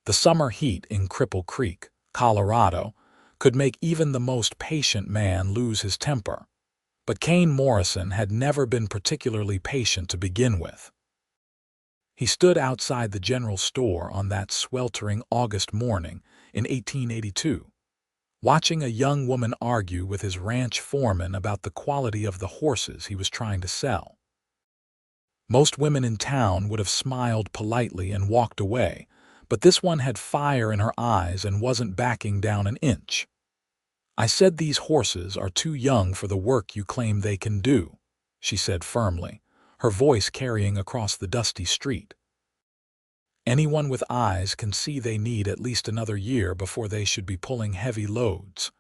The summer heat in Cripple Creek, Colorado, could make even the most patient man lose his temper. But Kane Morrison had never been particularly patient to begin with. He stood outside the general store on that sweltering August morning in 1882, watching a young woman argue with his ranch foreman about the quality of the horses he was trying to sell. Most women in town would have smiled politely and walked away, but this one had fire in her eyes and wasn't backing down an inch. "I said these horses are too young for the work you claim they can do," she said firmly, her voice carrying across the dusty street. "Anyone with eyes can see they need at least another year before they should be pulling heavy loads."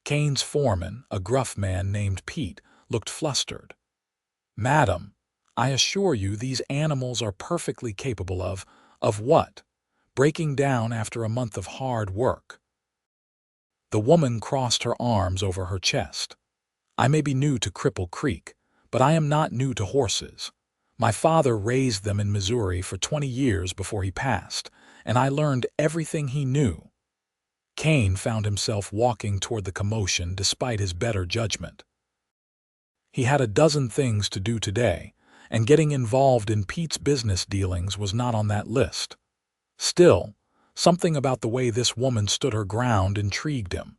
Kane's foreman, a gruff man named Pete, looked flustered. "Madam, I assure you these animals are perfectly capable of what? Breaking down after a month of hard work." The woman crossed her arms over her chest. "I may be new to Cripple Creek, but I am not new to horses. My father raised them in Missouri for 20 years before he passed, and I learned everything he knew." Kane found himself walking toward the commotion despite his better judgment. He had a dozen things to do today, and getting involved in Pete's business dealings was not on that list. Still, something about the way this woman stood her ground intrigued him.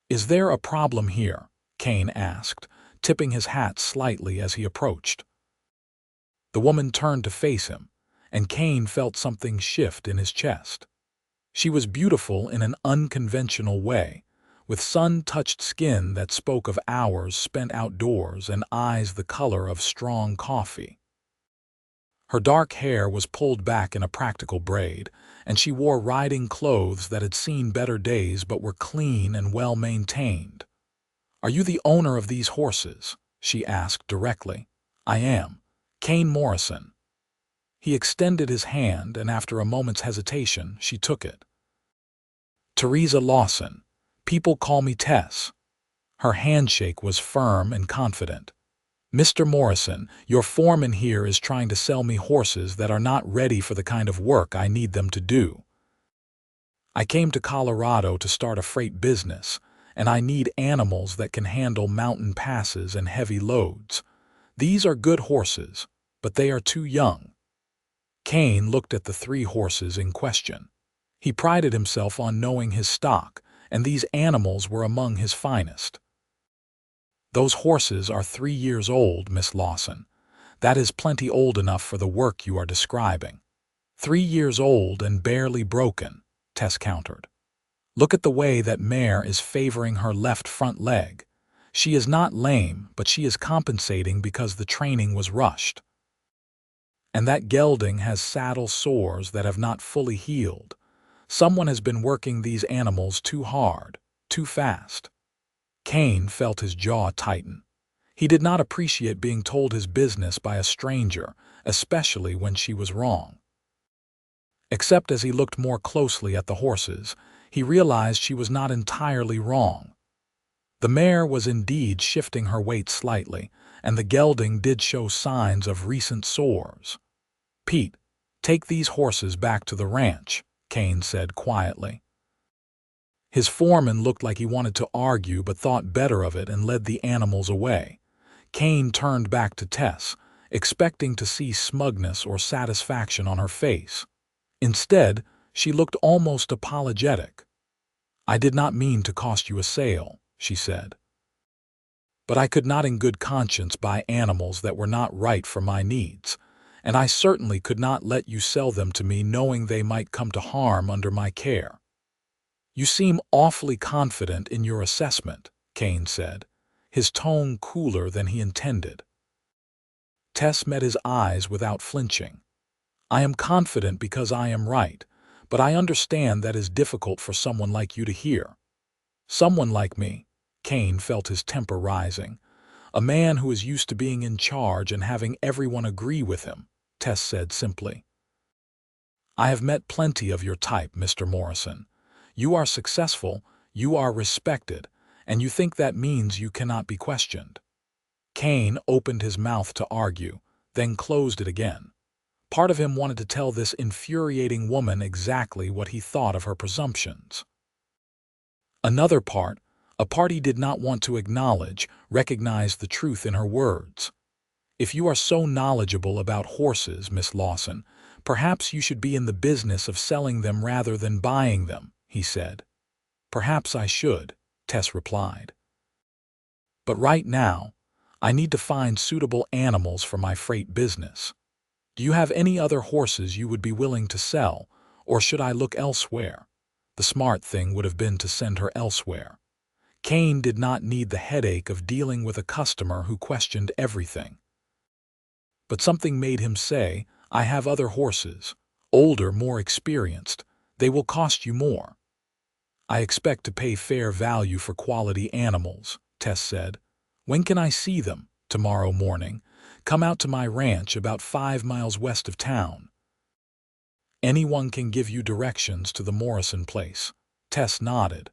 "Is there a problem here?" Kane asked, tipping his hat slightly as he approached. The woman turned to face him, and Kane felt something shift in his chest. She was beautiful in an unconventional way, with sun-touched skin that spoke of hours spent outdoors and eyes the color of strong coffee. Her dark hair was pulled back in a practical braid, and she wore riding clothes that had seen better days but were clean and well-maintained. "Are you the owner of these horses?" she asked directly. "I am. Kane Morrison." He extended his hand, and after a moment's hesitation, she took it. "Tess Lawson. People call me Tess." Her handshake was firm and confident. "Mr. Morrison, your foreman here is trying to sell me horses that are not ready for the kind of work I need them to do. I came to Colorado to start a freight business, and I need animals that can handle mountain passes and heavy loads. These are good horses, but they are too young." Kane looked at the 3 horses in question. He prided himself on knowing his stock, and these animals were among his finest. "Those horses are 3 years old, Miss Lawson. That is plenty old enough for the work you are describing." 3 years old and barely broken," Tess countered. "Look at the way that mare is favoring her left front leg. She is not lame, but she is compensating because the training was rushed. And that gelding has saddle sores that have not fully healed. Someone has been working these animals too hard, too fast." Kane felt his jaw tighten. He did not appreciate being told his business by a stranger, especially when she was wrong. Except as he looked more closely at the horses, he realized she was not entirely wrong. The mare was indeed shifting her weight slightly, and the gelding did show signs of recent sores. "Pete, take these horses back to the ranch," Kane said quietly. His foreman looked like he wanted to argue but thought better of it and led the animals away. Kane turned back to Tess, expecting to see smugness or satisfaction on her face. Instead, she looked almost apologetic. "I did not mean to cost you a sale," she said. "But I could not in good conscience buy animals that were not right for my needs, and I certainly could not let you sell them to me knowing they might come to harm under my care." "You seem awfully confident in your assessment," Kane said, his tone cooler than he intended. Tess met his eyes without flinching. "I am confident because I am right, but I understand that is difficult for someone like you to hear." "Someone like me?" Kane felt his temper rising. "A man who is used to being in charge and having everyone agree with him," Tess said simply. "I have met plenty of your type, Mr. Morrison. You are successful, you are respected, and you think that means you cannot be questioned." Kane opened his mouth to argue, then closed it again. Part of him wanted to tell this infuriating woman exactly what he thought of her presumptions. Another part, a part he did not want to acknowledge, recognized the truth in her words. "If you are so knowledgeable about horses, Miss Lawson, perhaps you should be in the business of selling them rather than buying them," he said. "Perhaps I should," Tess replied. "But right now, I need to find suitable animals for my freight business. Do you have any other horses you would be willing to sell, or should I look elsewhere?" The smart thing would have been to send her elsewhere. Kane did not need the headache of dealing with a customer who questioned everything. But something made him say, "I have other horses, older, more experienced. They will cost you more." "I expect to pay fair value for quality animals," Tess said. "When can I see them?" "Tomorrow morning. Come out to my ranch about 5 miles west of town." "Anyone can give you directions to the Morrison place." Tess nodded.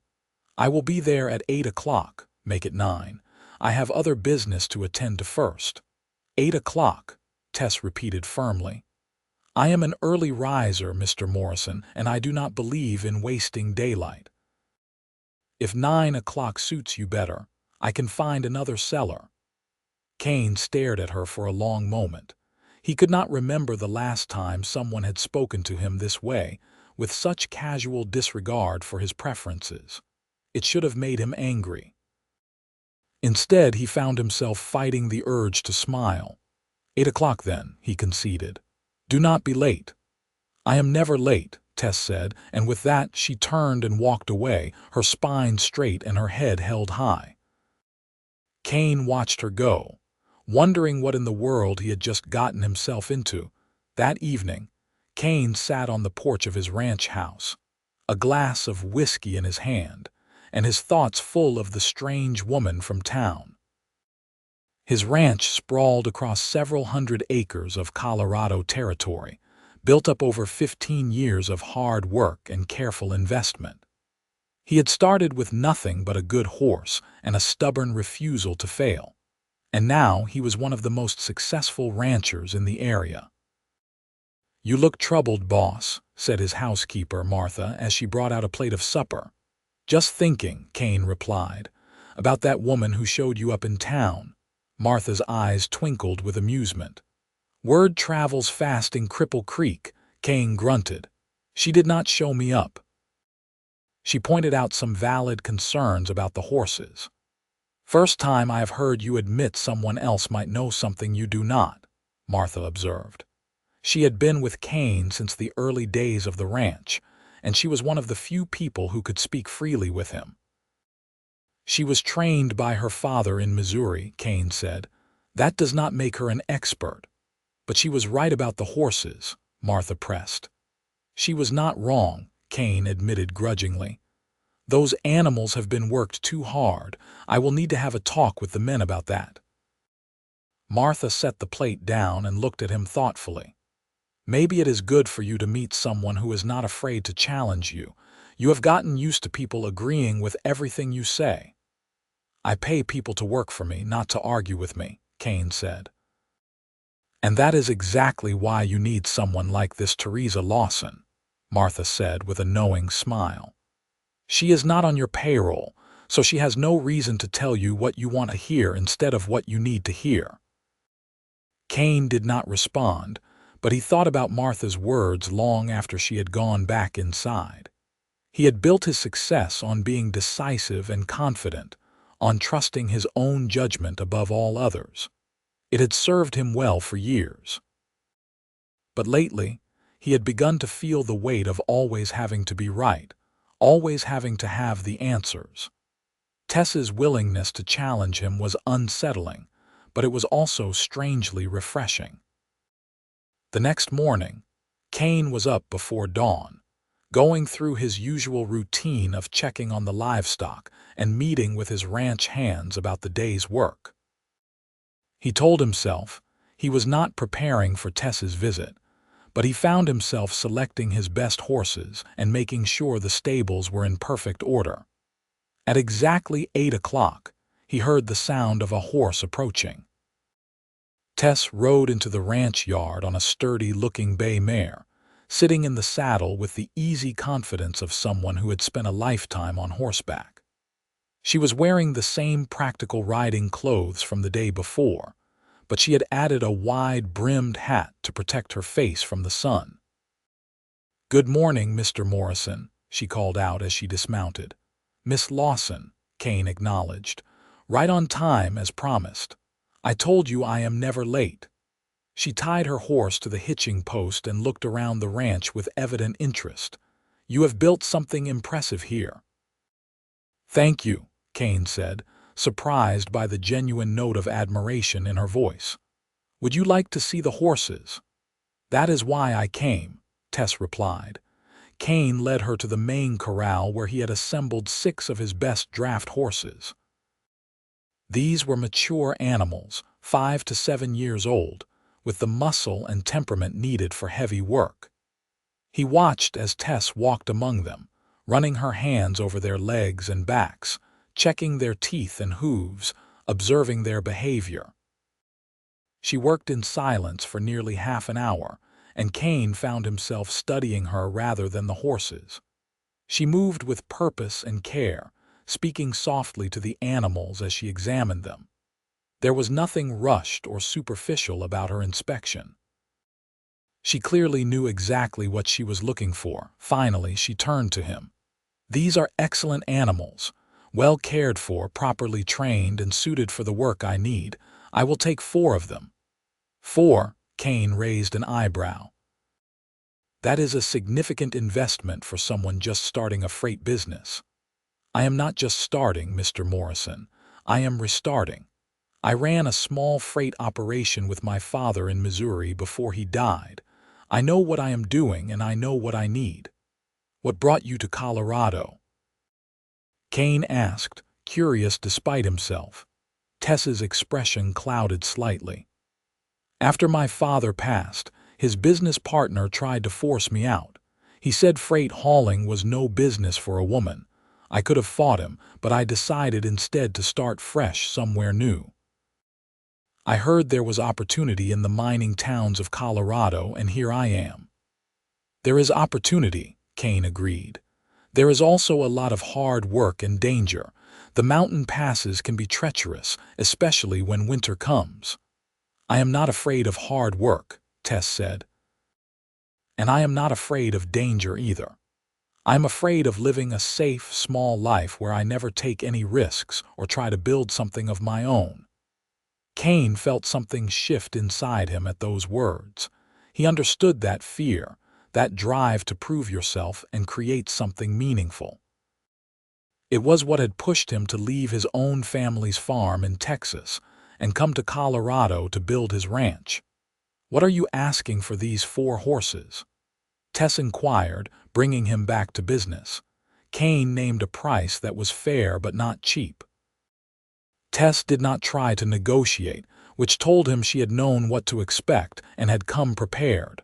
"I will be there at 8 o'clock. Make it 9. I have other business to attend to first." 8 o'clock, Tess repeated firmly. "I am an early riser, Mr. Morrison, and I do not believe in wasting daylight. If 9 o'clock suits you better, I can find another seller." Kane stared at her for a long moment. He could not remember the last time someone had spoken to him this way, with such casual disregard for his preferences. It should have made him angry. Instead, he found himself fighting the urge to smile. 8 o'clock then, he conceded. "Do not be late." "I am never late," Tess said, and with that she turned and walked away, her spine straight and her head held high. Kane watched her go, wondering what in the world he had just gotten himself into. That evening, Kane sat on the porch of his ranch house, a glass of whiskey in his hand, and his thoughts full of the strange woman from town. His ranch sprawled across several hundred acres of Colorado territory, built up over 15 years of hard work and careful investment. He had started with nothing but a good horse and a stubborn refusal to fail, and now he was one of the most successful ranchers in the area. "You look troubled, boss," said his housekeeper, Martha, as she brought out a plate of supper. "Just thinking," Kane replied, "about that woman who showed you up in town." Martha's eyes twinkled with amusement. "Word travels fast in Cripple Creek," Kane grunted. "She did not show me up. She pointed out some valid concerns about the horses." "First time I have heard you admit someone else might know something you do not," Martha observed. She had been with Kane since the early days of the ranch, and she was one of the few people who could speak freely with him. "She was trained by her father in Missouri," Kane said. "That does not make her an expert." "But she was right about the horses," Martha pressed. "She was not wrong," Kane admitted grudgingly. "Those animals have been worked too hard. I will need to have a talk with the men about that." Martha set the plate down and looked at him thoughtfully. "Maybe it is good for you to meet someone who is not afraid to challenge you. You have gotten used to people agreeing with everything you say." "I pay people to work for me, not to argue with me," Kane said. "And that is exactly why you need someone like this Tess Lawson," Martha said with a knowing smile. "She is not on your payroll, so she has no reason to tell you what you want to hear instead of what you need to hear." Kane did not respond, but he thought about Martha's words long after she had gone back inside. He had built his success on being decisive and confident, on trusting his own judgment above all others. It had served him well for years. But lately, he had begun to feel the weight of always having to be right, always having to have the answers. Tess's willingness to challenge him was unsettling, but it was also strangely refreshing. The next morning, Kane was up before dawn, going through his usual routine of checking on the livestock and meeting with his ranch hands about the day's work. He told himself he was not preparing for Tess's visit, but he found himself selecting his best horses and making sure the stables were in perfect order. At exactly 8 o'clock, he heard the sound of a horse approaching. Tess rode into the ranch yard on a sturdy-looking bay mare, sitting in the saddle with the easy confidence of someone who had spent a lifetime on horseback. She was wearing the same practical riding clothes from the day before, but she had added a wide-brimmed hat to protect her face from the sun. "Good morning, Mr. Morrison," she called out as she dismounted. "Miss Lawson," Kane acknowledged. "Right on time, as promised. I told you I am never late." She tied her horse to the hitching post and looked around the ranch with evident interest. "You have built something impressive here." "Thank you," Kane said, surprised by the genuine note of admiration in her voice. "Would you like to see the horses?" "That is why I came," Tess replied. Kane led her to the main corral where he had assembled 6 of his best draft horses. These were mature animals, 5 to 7 years old, with the muscle and temperament needed for heavy work. He watched as Tess walked among them, running her hands over their legs and backs, checking their teeth and hooves, observing their behavior. She worked in silence for nearly half an hour, and Kane found himself studying her rather than the horses. She moved with purpose and care, speaking softly to the animals as she examined them. There was nothing rushed or superficial about her inspection. She clearly knew exactly what she was looking for. Finally, she turned to him. "These are excellent animals, well cared for, properly trained, and suited for the work I need. I will take 4 of them." 4? Kane raised an eyebrow. "That is a significant investment for someone just starting a freight business." "I am not just starting, Mr. Morrison. I am restarting. I ran a small freight operation with my father in Missouri before he died. I know what I am doing and I know what I need." "What brought you to Colorado?" Kane asked, curious despite himself. Tess's expression clouded slightly. "After my father passed, his business partner tried to force me out. He said freight hauling was no business for a woman. I could have fought him, but I decided instead to start fresh somewhere new. I heard there was opportunity in the mining towns of Colorado, and here I am." "There is opportunity," Kane agreed. "There is also a lot of hard work and danger. The mountain passes can be treacherous, especially when winter comes." "I am not afraid of hard work," Tess said. "And I am not afraid of danger either. I'm afraid of living a safe, small life where I never take any risks or try to build something of my own." Kane felt something shift inside him at those words. He understood that fear, that drive to prove yourself and create something meaningful. It was what had pushed him to leave his own family's farm in Texas and come to Colorado to build his ranch. "What are you asking for these 4 horses?" Tess inquired, bringing him back to business. Kane named a price that was fair but not cheap. Tess did not try to negotiate, which told him she had known what to expect and had come prepared.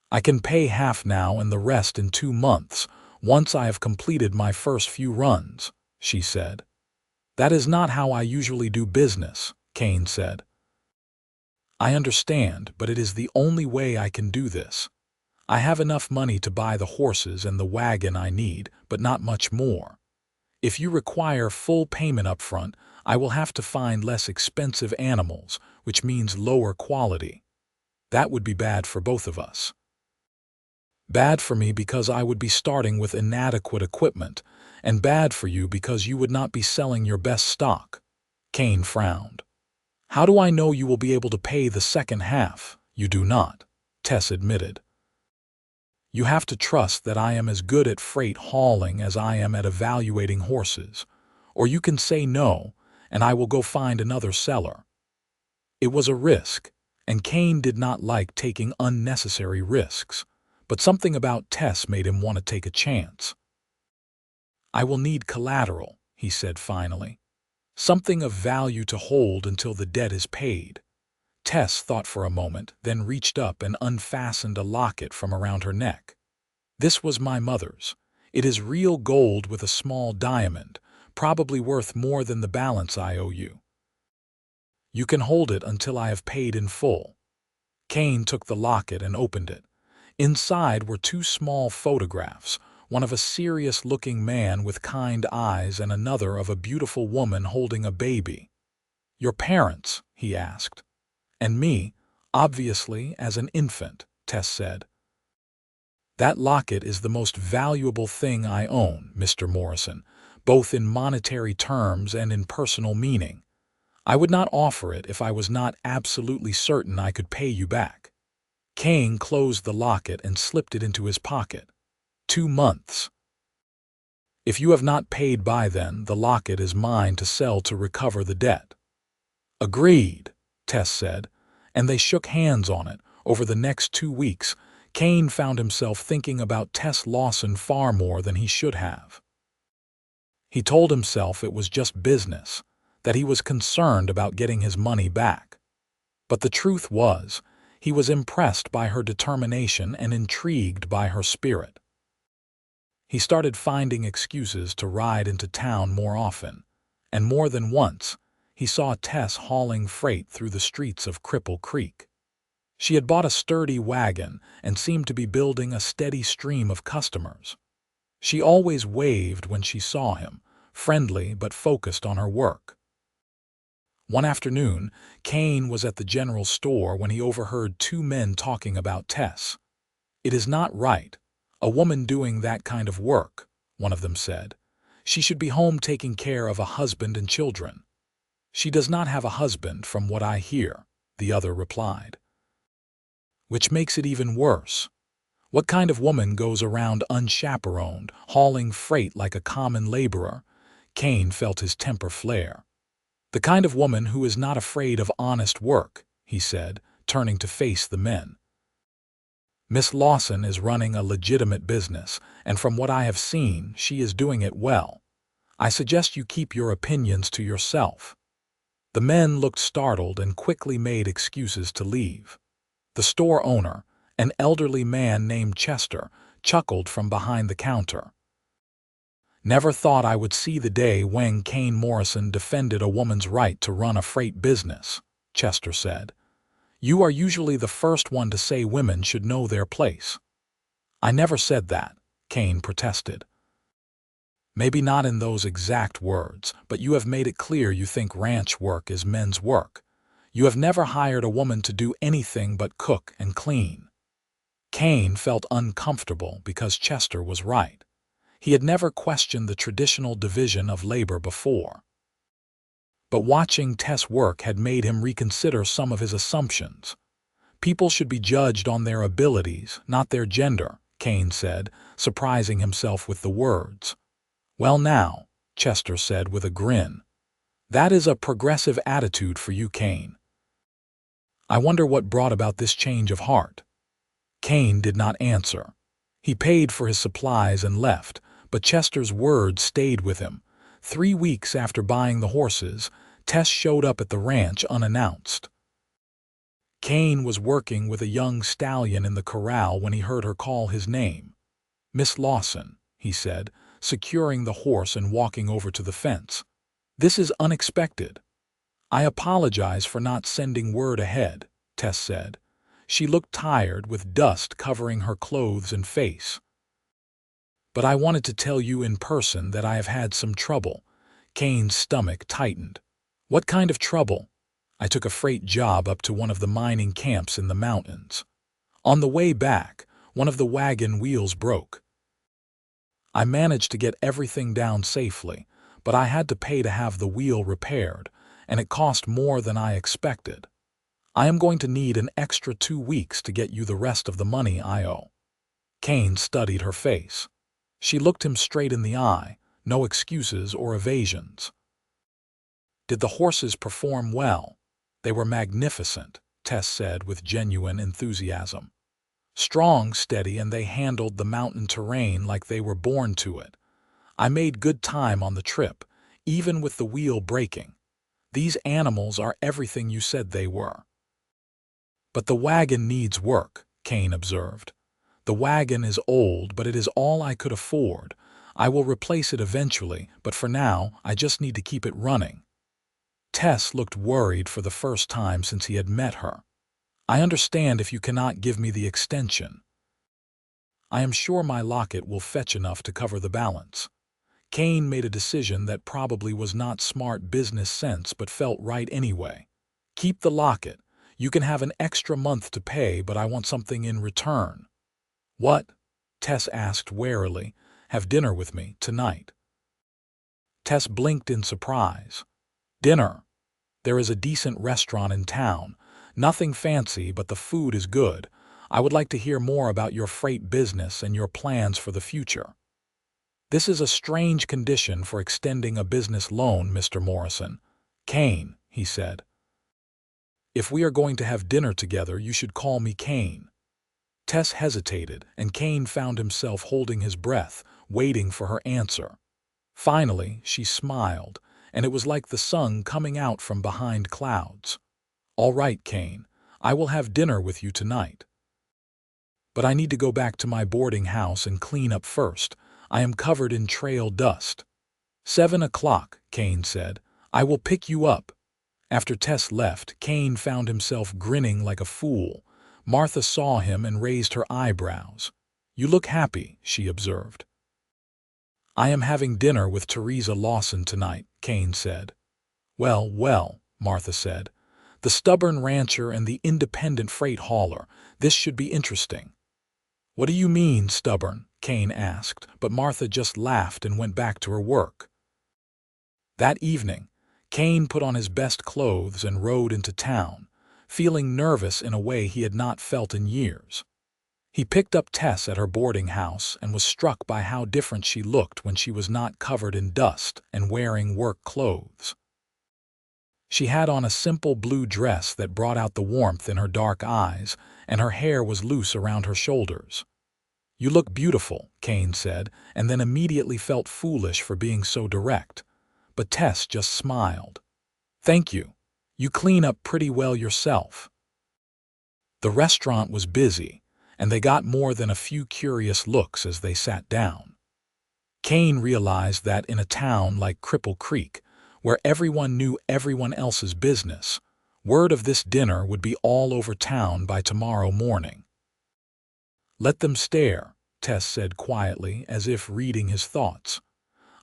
"I can pay half now and the rest in 2 months, once I have completed my first few runs," she said. "That is not how I usually do business," Kane said. "I understand, but it is the only way I can do this. I have enough money to buy the horses and the wagon I need, but not much more. If you require full payment up front, I will have to find less expensive animals, which means lower quality. That would be bad for both of us." "Bad for me because I would be starting with inadequate equipment, and bad for you because you would not be selling your best stock." Kane frowned. "How do I know you will be able to pay the second half?" "You do not," Tess admitted. "You have to trust that I am as good at freight hauling as I am at evaluating horses. Or you can say no, and I will go find another seller." It was a risk, and Kane did not like taking unnecessary risks, but something about Tess made him want to take a chance. "I will need collateral," he said finally. "Something of value to hold until the debt is paid." Tess thought for a moment, then reached up and unfastened a locket from around her neck. "This was my mother's. It is real gold with a small diamond, probably worth more than the balance I owe you." You can hold it until I have paid in full." Kane took the locket and opened it. Inside were two small photographs, one of a serious-looking man with kind eyes and another of a beautiful woman holding a baby. "Your parents?" he asked. "And me, obviously, as an infant," Tess said. "That locket is the most valuable thing I own, Mr. Morrison, both in monetary terms and in personal meaning. I would not offer it if I was not absolutely certain I could pay you back." Kane closed the locket and slipped it into his pocket. 2 months. "If you have not paid by then, the locket is mine to sell to recover the debt." "Agreed," Tess said, and they shook hands on it. Over the next 2 weeks, Kane found himself thinking about Tess Lawson far more than he should have. He told himself it was just business, that he was concerned about getting his money back. But the truth was, he was impressed by her determination and intrigued by her spirit. He started finding excuses to ride into town more often, and more than once, he saw Tess hauling freight through the streets of Cripple Creek. She had bought a sturdy wagon and seemed to be building a steady stream of customers. She always waved when she saw him, friendly but focused on her work. One afternoon, Kane was at the general store when he overheard 2 men talking about Tess. "It is not right, a woman doing that kind of work," one of them said. "She should be home taking care of a husband and children." "She does not have a husband, from what I hear," the other replied. "Which makes it even worse. What kind of woman goes around unchaperoned, hauling freight like a common laborer?" Kane felt his temper flare. "The kind of woman who is not afraid of honest work," he said, turning to face the men. "Miss Lawson is running a legitimate business, and from what I have seen, she is doing it well. I suggest you keep your opinions to yourself." The men looked startled and quickly made excuses to leave. The store owner, an elderly man named Chester, chuckled from behind the counter. "Never thought I would see the day when Kane Morrison defended a woman's right to run a freight business," Chester said. "You are usually the first one to say women should know their place." "I never said that," Kane protested. "Maybe not in those exact words, but you have made it clear you think ranch work is men's work. You have never hired a woman to do anything but cook and clean." Kane felt uncomfortable because Chester was right. He had never questioned the traditional division of labor before. But watching Tess work had made him reconsider some of his assumptions. "People should be judged on their abilities, not their gender," Kane said, surprising himself with the words. "Well now," Chester said with a grin, "that is a progressive attitude for you, Kane. I wonder what brought about this change of heart." Kane did not answer. He paid for his supplies and left, but Chester's words stayed with him. 3 weeks after buying the horses, Tess showed up at the ranch unannounced. Kane was working with a young stallion in the corral when he heard her call his name. "Miss Lawson," he said, securing the horse and walking over to the fence. "This is unexpected." "I apologize for not sending word ahead," Tess said. She looked tired, with dust covering her clothes and face. "But I wanted to tell you in person that I have had some trouble." Kane's stomach tightened. "What kind of trouble?" "I took a freight job up to one of the mining camps in the mountains. On the way back, one of the wagon wheels broke. I managed to get everything down safely, but I had to pay to have the wheel repaired, and it cost more than I expected. I am going to need an extra 2 weeks to get you the rest of the money I owe." Kane studied her face. She looked him straight in the eye, no excuses or evasions. "Did the horses perform well?" "They were magnificent," Tess said with genuine enthusiasm. "Strong, steady, and they handled the mountain terrain like they were born to it. I made good time on the trip, even with the wheel breaking. These animals are everything you said they were." "But the wagon needs work," Kane observed. "The wagon is old, but it is all I could afford. I will replace it eventually, but for now, I just need to keep it running." Tess looked worried for the first time since he had met her. I understand if you cannot give me the extension. I am sure my locket will fetch enough to cover the balance. Kane made a decision that probably was not smart business sense but felt right anyway. Keep the locket. You can have an extra month to pay, but I want something in return. What? Tess asked warily. Have dinner with me tonight. Tess blinked in surprise. Dinner? There is a decent restaurant in town. Nothing fancy, but the food is good. I would like to hear more about your freight business and your plans for the future. This is a strange condition for extending a business loan, Mr. Morrison. Kane, he said. If we are going to have dinner together, you should call me Kane. Tess hesitated, and Kane found himself holding his breath, waiting for her answer. Finally, she smiled, and it was like the sun coming out from behind clouds. All right, Kane, I will have dinner with you tonight. But I need to go back to my boarding house and clean up first. I am covered in trail dust. 7 o'clock, Kane said. I will pick you up. After Tess left, Kane found himself grinning like a fool. Martha saw him and raised her eyebrows. You look happy, she observed. I am having dinner with Tess Lawson tonight, Kane said. Well, well, Martha said. The stubborn rancher and the independent freight hauler. This should be interesting. What do you mean, stubborn? Kane asked, but Martha just laughed and went back to her work. That evening, Kane put on his best clothes and rode into town, feeling nervous in a way he had not felt in years. He picked up Tess at her boarding house and was struck by how different she looked when she was not covered in dust and wearing work clothes. She had on a simple blue dress that brought out the warmth in her dark eyes, and her hair was loose around her shoulders. You look beautiful, Kane said, and then immediately felt foolish for being so direct. But Tess just smiled. Thank you. You clean up pretty well yourself. The restaurant was busy, and they got more than a few curious looks as they sat down. Kane realized that in a town like Cripple Creek, where everyone knew everyone else's business, word of this dinner would be all over town by tomorrow morning. Let them stare, Tess said quietly, as if reading his thoughts.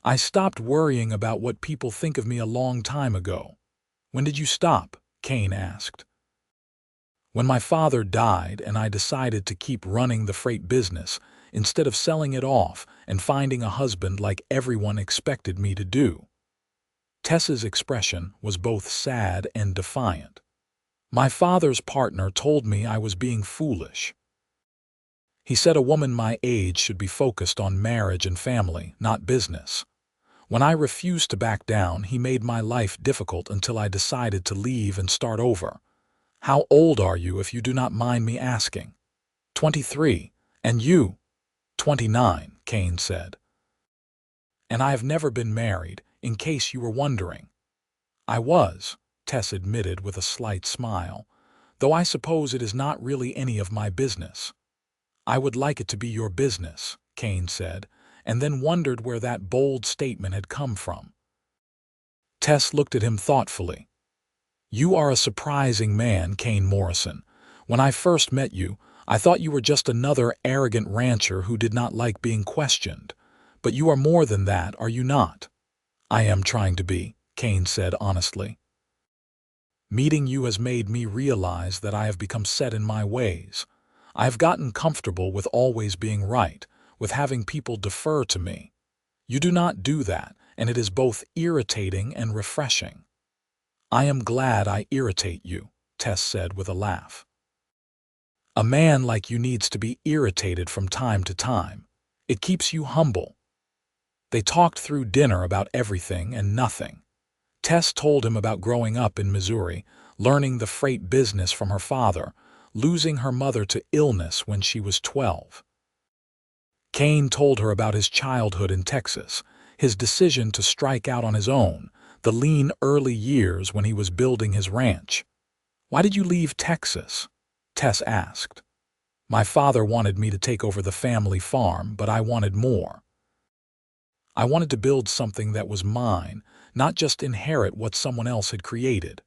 I stopped worrying about what people think of me a long time ago. When did you stop? Kane asked. When my father died and I decided to keep running the freight business instead of selling it off and finding a husband like everyone expected me to do. Tess's expression was both sad and defiant. My father's partner told me I was being foolish. He said a woman my age should be focused on marriage and family, not business. When I refused to back down, he made my life difficult until I decided to leave and start over. How old are you, if you do not mind me asking? 23. And you? 29, Kane said. And I have never been married, in case you were wondering. I was, Tess admitted with a slight smile, though I suppose it is not really any of my business. I would like it to be your business, Kane said, and then wondered where that bold statement had come from. Tess looked at him thoughtfully. You are a surprising man, Kane Morrison. When I first met you, I thought you were just another arrogant rancher who did not like being questioned. But you are more than that, are you not? I am trying to be, Kane said honestly. Meeting you has made me realize that I have become set in my ways. I have gotten comfortable with always being right, with having people defer to me. You do not do that, and it is both irritating and refreshing. I am glad I irritate you, Tess said with a laugh. A man like you needs to be irritated from time to time. It keeps you humble. They talked through dinner about everything and nothing. Tess told him about growing up in Missouri, learning the freight business from her father, losing her mother to illness when she was 12. Kane told her about his childhood in Texas, his decision to strike out on his own, the lean early years when he was building his ranch. Why did you leave Texas? Tess asked. My father wanted me to take over the family farm, but I wanted more. I wanted to build something that was mine, not just inherit what someone else had created.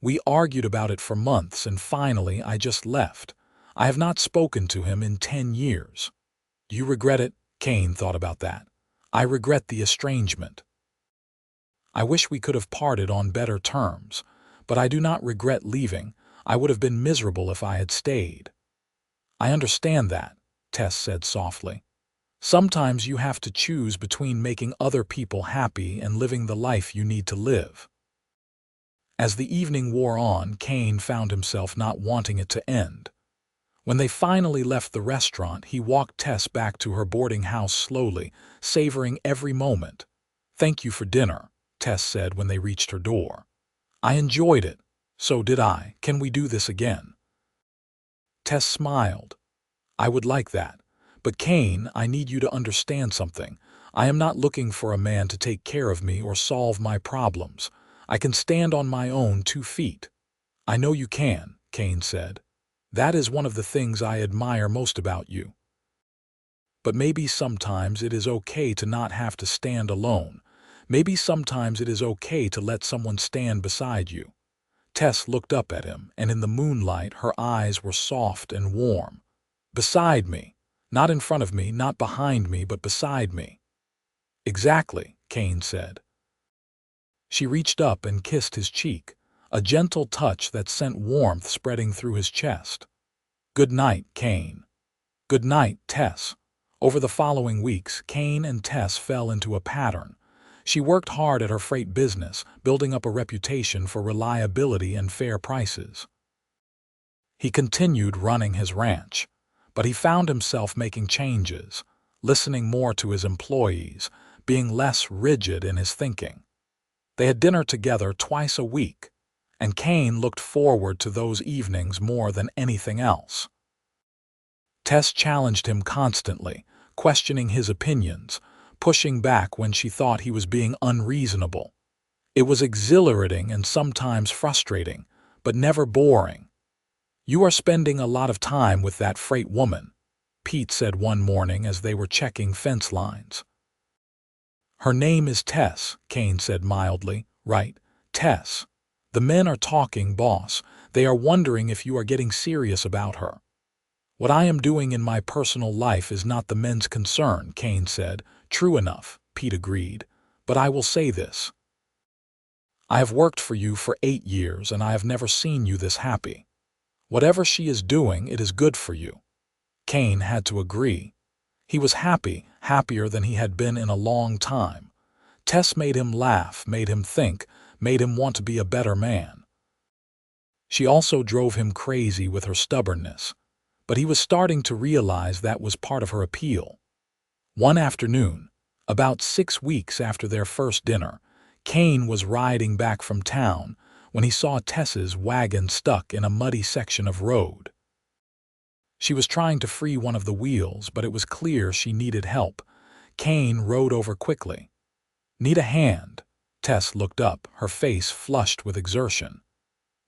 We argued about it for months, and finally I just left. I have not spoken to him in 10 years. Do you regret it? Kane thought about that. I regret the estrangement. I wish we could have parted on better terms, but I do not regret leaving. I would have been miserable if I had stayed. I understand that, Tess said softly. Sometimes you have to choose between making other people happy and living the life you need to live. As the evening wore on, Kane found himself not wanting it to end. When they finally left the restaurant, he walked Tess back to her boarding house slowly, savoring every moment. "Thank you for dinner," Tess said when they reached her door. "I enjoyed it." "So did I. Can we do this again?" Tess smiled. "I would like that. But Kane, I need you to understand something. I am not looking for a man to take care of me or solve my problems. I can stand on my own 2 feet." "I know you can," Kane said. "That is one of the things I admire most about you. But maybe sometimes it is okay to not have to stand alone. Maybe sometimes it is okay to let someone stand beside you." Tess looked up at him, and in the moonlight her eyes were soft and warm. "Beside me. Not in front of me, not behind me, but beside me." "Exactly," Kane said. She reached up and kissed his cheek, a gentle touch that sent warmth spreading through his chest. "Good night, Kane." "Good night, Tess." Over the following weeks, Kane and Tess fell into a pattern. She worked hard at her freight business, building up a reputation for reliability and fair prices. He continued running his ranch, but he found himself making changes, listening more to his employees, being less rigid in his thinking. They had dinner together twice a week, and Kane looked forward to those evenings more than anything else. Tess challenged him constantly, questioning his opinions, pushing back when she thought he was being unreasonable. It was exhilarating and sometimes frustrating, but never boring. "You are spending a lot of time with that freight woman," Pete said one morning as they were checking fence lines. "Her name is Tess," Kane said mildly. "Right, Tess. The men are talking, boss. They are wondering if you are getting serious about her." "What I am doing in my personal life is not the men's concern," Kane said. "True enough," Pete agreed. "But I will say this. I have worked for you for 8 years and I have never seen you this happy. Whatever she is doing, it is good for you." Kane had to agree. He was happy, happier than he had been in a long time. Tess made him laugh, made him think, made him want to be a better man. She also drove him crazy with her stubbornness, but he was starting to realize that was part of her appeal. One afternoon, about 6 weeks after their first dinner, Kane was riding back from town when he saw Tess's wagon stuck in a muddy section of road. She was trying to free one of the wheels, but it was clear she needed help. Kane rode over quickly. "Need a hand?" Tess looked up, her face flushed with exertion.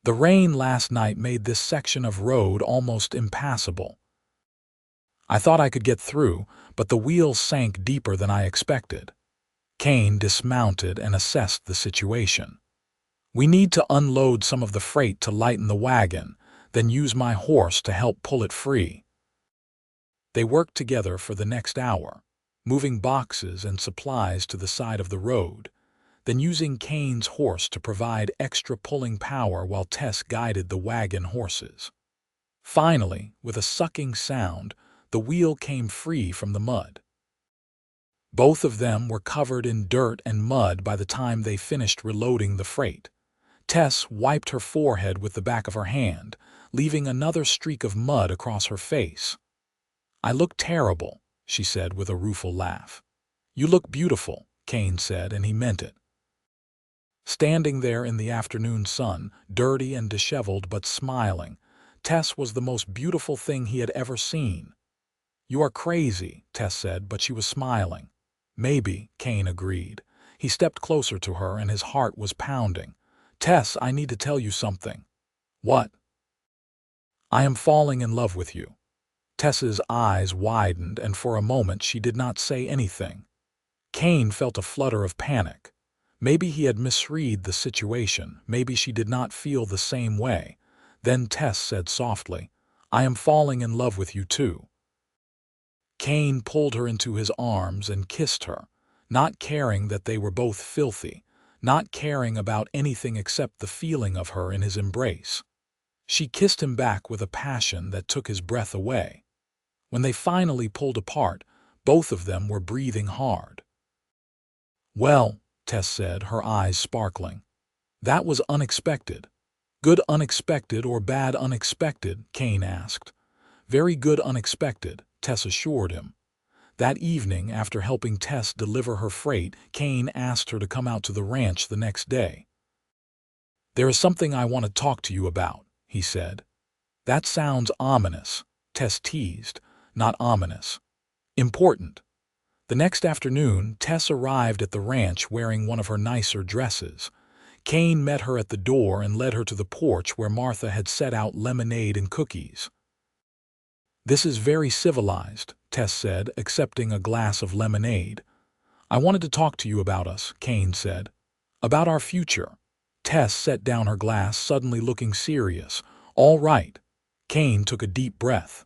"The rain last night made this section of road almost impassable. I thought I could get through, but the wheels sank deeper than I expected." Kane dismounted and assessed the situation. "We need to unload some of the freight to lighten the wagon, then use my horse to help pull it free." They worked together for the next hour, moving boxes and supplies to the side of the road, then using Kane's horse to provide extra pulling power while Tess guided the wagon horses. Finally, with a sucking sound, the wheel came free from the mud. Both of them were covered in dirt and mud by the time they finished reloading the freight. Tess wiped her forehead with the back of her hand, leaving another streak of mud across her face. "I look terrible," she said with a rueful laugh. "You look beautiful," Kane said, and he meant it. Standing there in the afternoon sun, dirty and disheveled but smiling, Tess was the most beautiful thing he had ever seen. "You are crazy," Tess said, but she was smiling. "Maybe," Kane agreed. He stepped closer to her and his heart was pounding. "Tess, I need to tell you something." "What?" "I am falling in love with you." Tess's eyes widened, and for a moment she did not say anything. Kane felt a flutter of panic. Maybe he had misread the situation, maybe she did not feel the same way. Then Tess said softly, "I am falling in love with you too." Kane pulled her into his arms and kissed her, not caring that they were both filthy, not caring about anything except the feeling of her in his embrace. She kissed him back with a passion that took his breath away. When they finally pulled apart, both of them were breathing hard. "Well," Tess said, her eyes sparkling. "That was unexpected." "Good unexpected or bad unexpected?" Kane asked. "Very good unexpected," Tess assured him. That evening, after helping Tess deliver her freight, Kane asked her to come out to the ranch the next day. "There is something I want to talk to you about," he said. "That sounds ominous," Tess teased. "Not ominous. Important." The next afternoon, Tess arrived at the ranch wearing one of her nicer dresses. Kane met her at the door and led her to the porch where Martha had set out lemonade and cookies. "This is very civilized," Tess said, accepting a glass of lemonade. "I wanted to talk to you about us," Kane said. "About our future." Tess set down her glass, suddenly looking serious. "All right." Kane took a deep breath.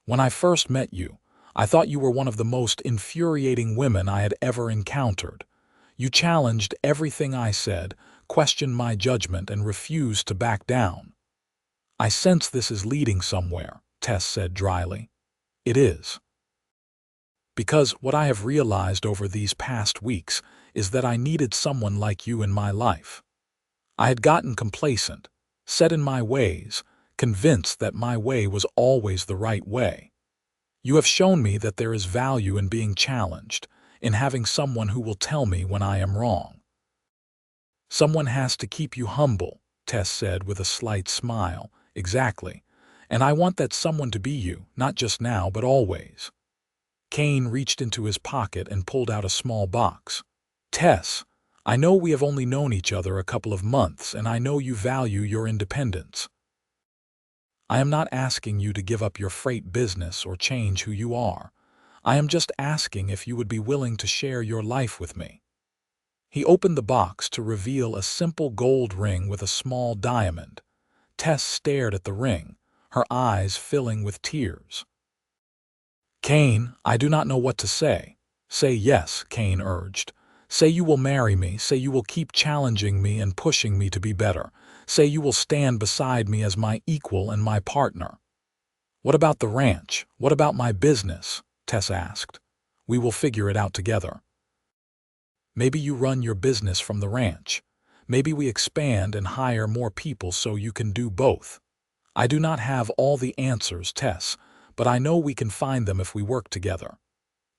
"When I first met you, I thought you were one of the most infuriating women I had ever encountered. You challenged everything I said, questioned my judgment, and refused to back down." "I sense this is leading somewhere," Tess said dryly. "It is. Because what I have realized over these past weeks is that I needed someone like you in my life. I had gotten complacent, set in my ways, convinced that my way was always the right way. You have shown me that there is value in being challenged, in having someone who will tell me when I am wrong." "Someone has to keep you humble," Tess said with a slight smile. "Exactly. And I want that someone to be you, not just now, but always." Kane reached into his pocket and pulled out a small box. "Tess, I know we have only known each other a couple of months, and I know you value your independence. I am not asking you to give up your freight business or change who you are. I am just asking if you would be willing to share your life with me." He opened the box to reveal a simple gold ring with a small diamond. Tess stared at the ring, her eyes filling with tears. "Kane, I do not know what to say." "Say yes," Kane urged. "Say you will marry me. Say you will keep challenging me and pushing me to be better. Say you will stand beside me as my equal and my partner." "What about the ranch? What about my business?" Tess asked. "We will figure it out together. Maybe you run your business from the ranch. Maybe we expand and hire more people so you can do both. I do not have all the answers, Tess, but I know we can find them if we work together."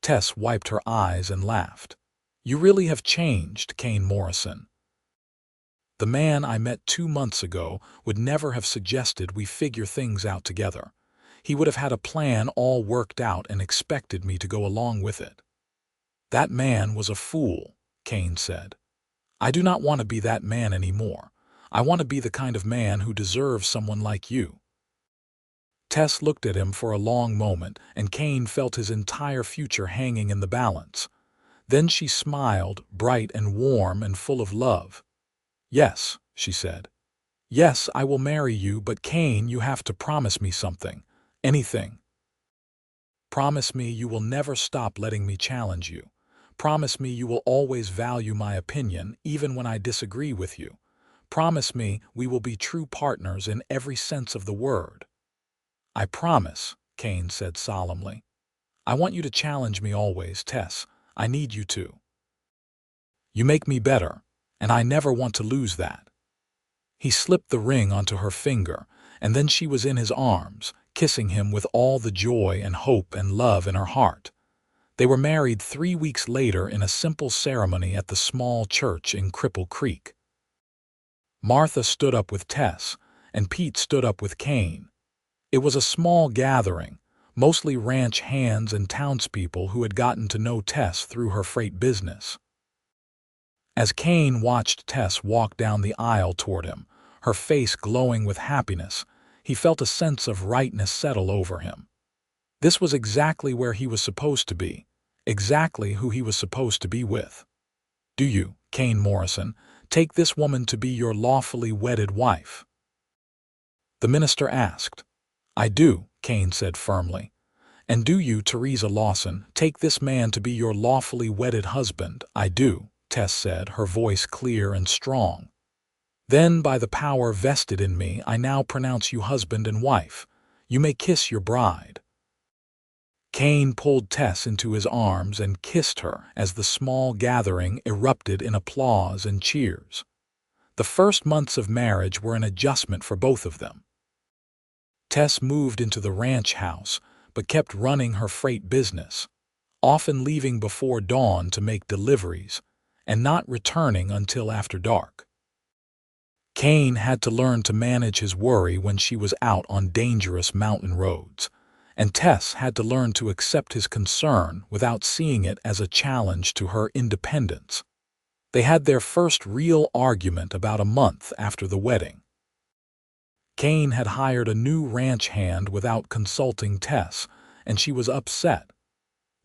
Tess wiped her eyes and laughed. "You really have changed, Kane Morrison. The man I met 2 months ago would never have suggested we figure things out together. He would have had a plan all worked out and expected me to go along with it." "That man was a fool," Kane said. "I do not want to be that man anymore. I want to be the kind of man who deserves someone like you." Tess looked at him for a long moment, and Kane felt his entire future hanging in the balance. Then she smiled, bright and warm and full of love. "Yes," she said. "Yes, I will marry you, but Kane, you have to promise me something. Anything. Promise me you will never stop letting me challenge you. Promise me you will always value my opinion, even when I disagree with you. Promise me we will be true partners in every sense of the word." "I promise," Kane said solemnly. "I want you to challenge me always, Tess. I need you to. You make me better, and I never want to lose that." He slipped the ring onto her finger, and then she was in his arms, kissing him with all the joy and hope and love in her heart. They were married 3 weeks later in a simple ceremony at the small church in Cripple Creek. Martha stood up with Tess, and Pete stood up with Kane. It was a small gathering, mostly ranch hands and townspeople who had gotten to know Tess through her freight business. As Kane watched Tess walk down the aisle toward him, her face glowing with happiness, he felt a sense of rightness settle over him. This was exactly where he was supposed to be, exactly who he was supposed to be with. "Do you, Kane Morrison, take this woman to be your lawfully wedded wife?" the minister asked. "I do," Kane said firmly. "And do you, Teresa Lawson, take this man to be your lawfully wedded husband?" "I do," Tess said, her voice clear and strong. "Then, by the power vested in me, I now pronounce you husband and wife. You may kiss your bride." Kane pulled Tess into his arms and kissed her as the small gathering erupted in applause and cheers. The first months of marriage were an adjustment for both of them. Tess moved into the ranch house, but kept running her freight business, often leaving before dawn to make deliveries, and not returning until after dark. Kane had to learn to manage his worry when she was out on dangerous mountain roads, and Tess had to learn to accept his concern without seeing it as a challenge to her independence. They had their first real argument about a month after the wedding. Kane had hired a new ranch hand without consulting Tess, and she was upset.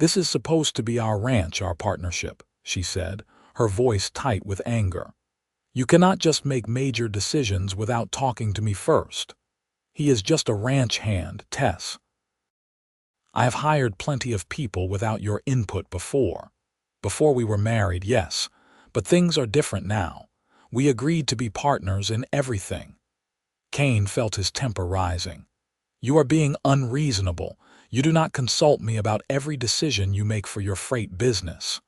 "This is supposed to be our ranch, our partnership," she said, her voice tight with anger. "You cannot just make major decisions without talking to me first. He is just a ranch hand, Tess. I have hired plenty of people without your input before. Before we were married, yes, but things are different now. We agreed to be partners in everything." Kane felt his temper rising. "You are being unreasonable. You do not consult me about every decision you make for your freight business."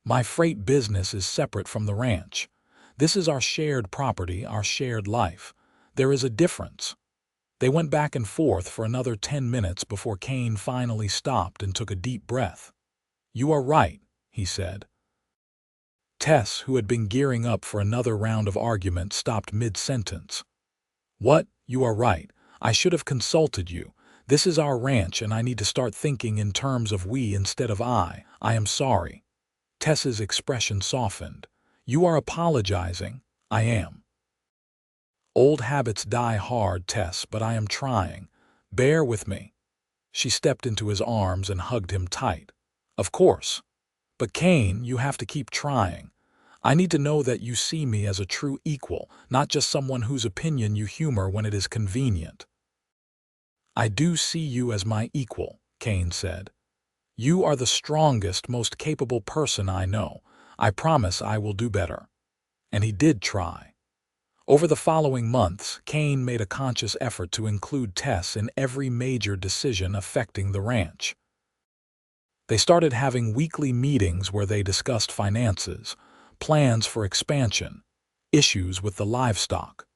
"My freight business is separate from the ranch. This is our shared property, our shared life. There is a difference." They went back and forth for another 10 minutes before Kane finally stopped and took a deep breath. "You are right," he said. Tess, who had been gearing up for another round of argument, stopped mid-sentence. "What? You are right. I should have consulted you. This is our ranch, and I need to start thinking in terms of we instead of I. I am sorry." Tess's expression softened. "You are apologizing." "I am." "Old habits die hard, Tess, but I am trying. Bear with me." She stepped into his arms and hugged him tight. "Of course. But Kane, you have to keep trying. I need to know that you see me as a true equal, not just someone whose opinion you humor when it is convenient." "I do see you as my equal," Kane said. "You are the strongest, most capable person I know. I promise I will do better." And he did try. Over the following months, Kane made a conscious effort to include Tess in every major decision affecting the ranch. They started having weekly meetings where they discussed finances, plans for expansion, issues with the livestock.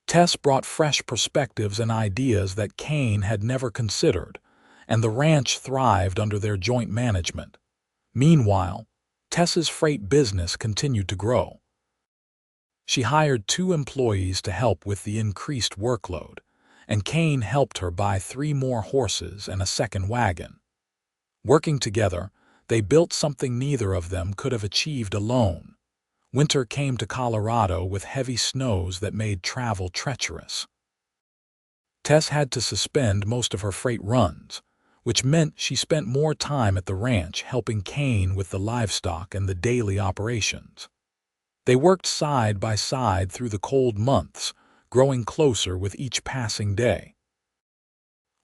Tess brought fresh perspectives and ideas that Kane had never considered, and the ranch thrived under their joint management. Meanwhile, Tess's freight business continued to grow. She hired 2 employees to help with the increased workload, and Kane helped her buy 3 more horses and a second wagon. Working together, they built something neither of them could have achieved alone. Winter came to Colorado with heavy snows that made travel treacherous. Tess had to suspend most of her freight runs, which meant she spent more time at the ranch helping Kane with the livestock and the daily operations. They worked side by side through the cold months, growing closer with each passing day.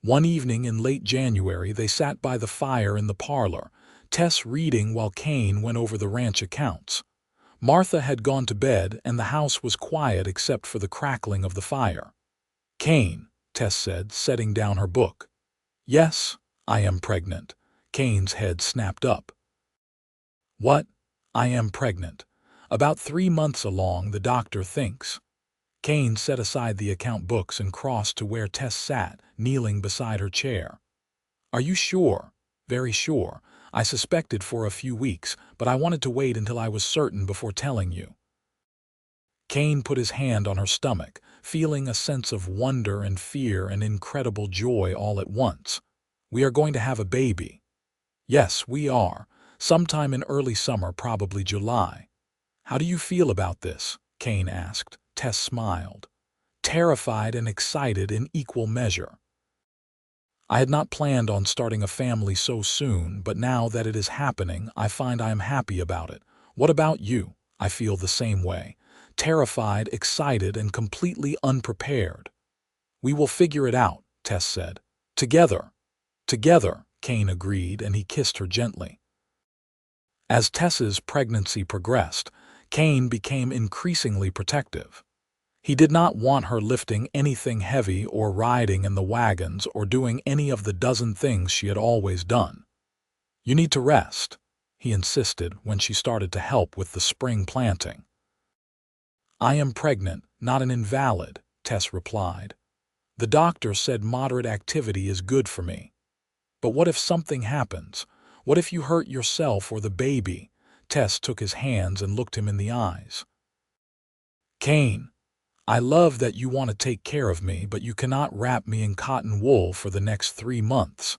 One evening in late January, they sat by the fire in the parlor, Tess reading while Kane went over the ranch accounts. Martha had gone to bed, and the house was quiet except for the crackling of the fire. "Kane," Tess said, setting down her book. "Yes, I am pregnant." Kane's head snapped up. "What? I am pregnant. About 3 months along, the doctor thinks." Kane set aside the account books and crossed to where Tess sat, kneeling beside her chair. "Are you sure?" "Very sure. I suspected for a few weeks, but I wanted to wait until I was certain before telling you." Kane put his hand on her stomach, feeling a sense of wonder and fear and incredible joy all at once. "We are going to have a baby." "Yes, we are. Sometime in early summer, probably July." "How do you feel about this?" Kane asked. Tess smiled. "Terrified and excited in equal measure." I had not planned on starting a family so soon, but now that it is happening, I find I am happy about it. What about you? I feel the same way. Terrified, excited, and completely unprepared. We will figure it out, Tess said. Together. Together, Kane agreed, and he kissed her gently. As Tess's pregnancy progressed, Kane became increasingly protective. He did not want her lifting anything heavy or riding in the wagons or doing any of the dozen things she had always done. You need to rest, he insisted when she started to help with the spring planting. I am pregnant, not an invalid, Tess replied. The doctor said moderate activity is good for me. But what if something happens? What if you hurt yourself or the baby? Tess took his hands and looked him in the eyes. Kane, I love that you want to take care of me, but you cannot wrap me in cotton wool for the next 3 months.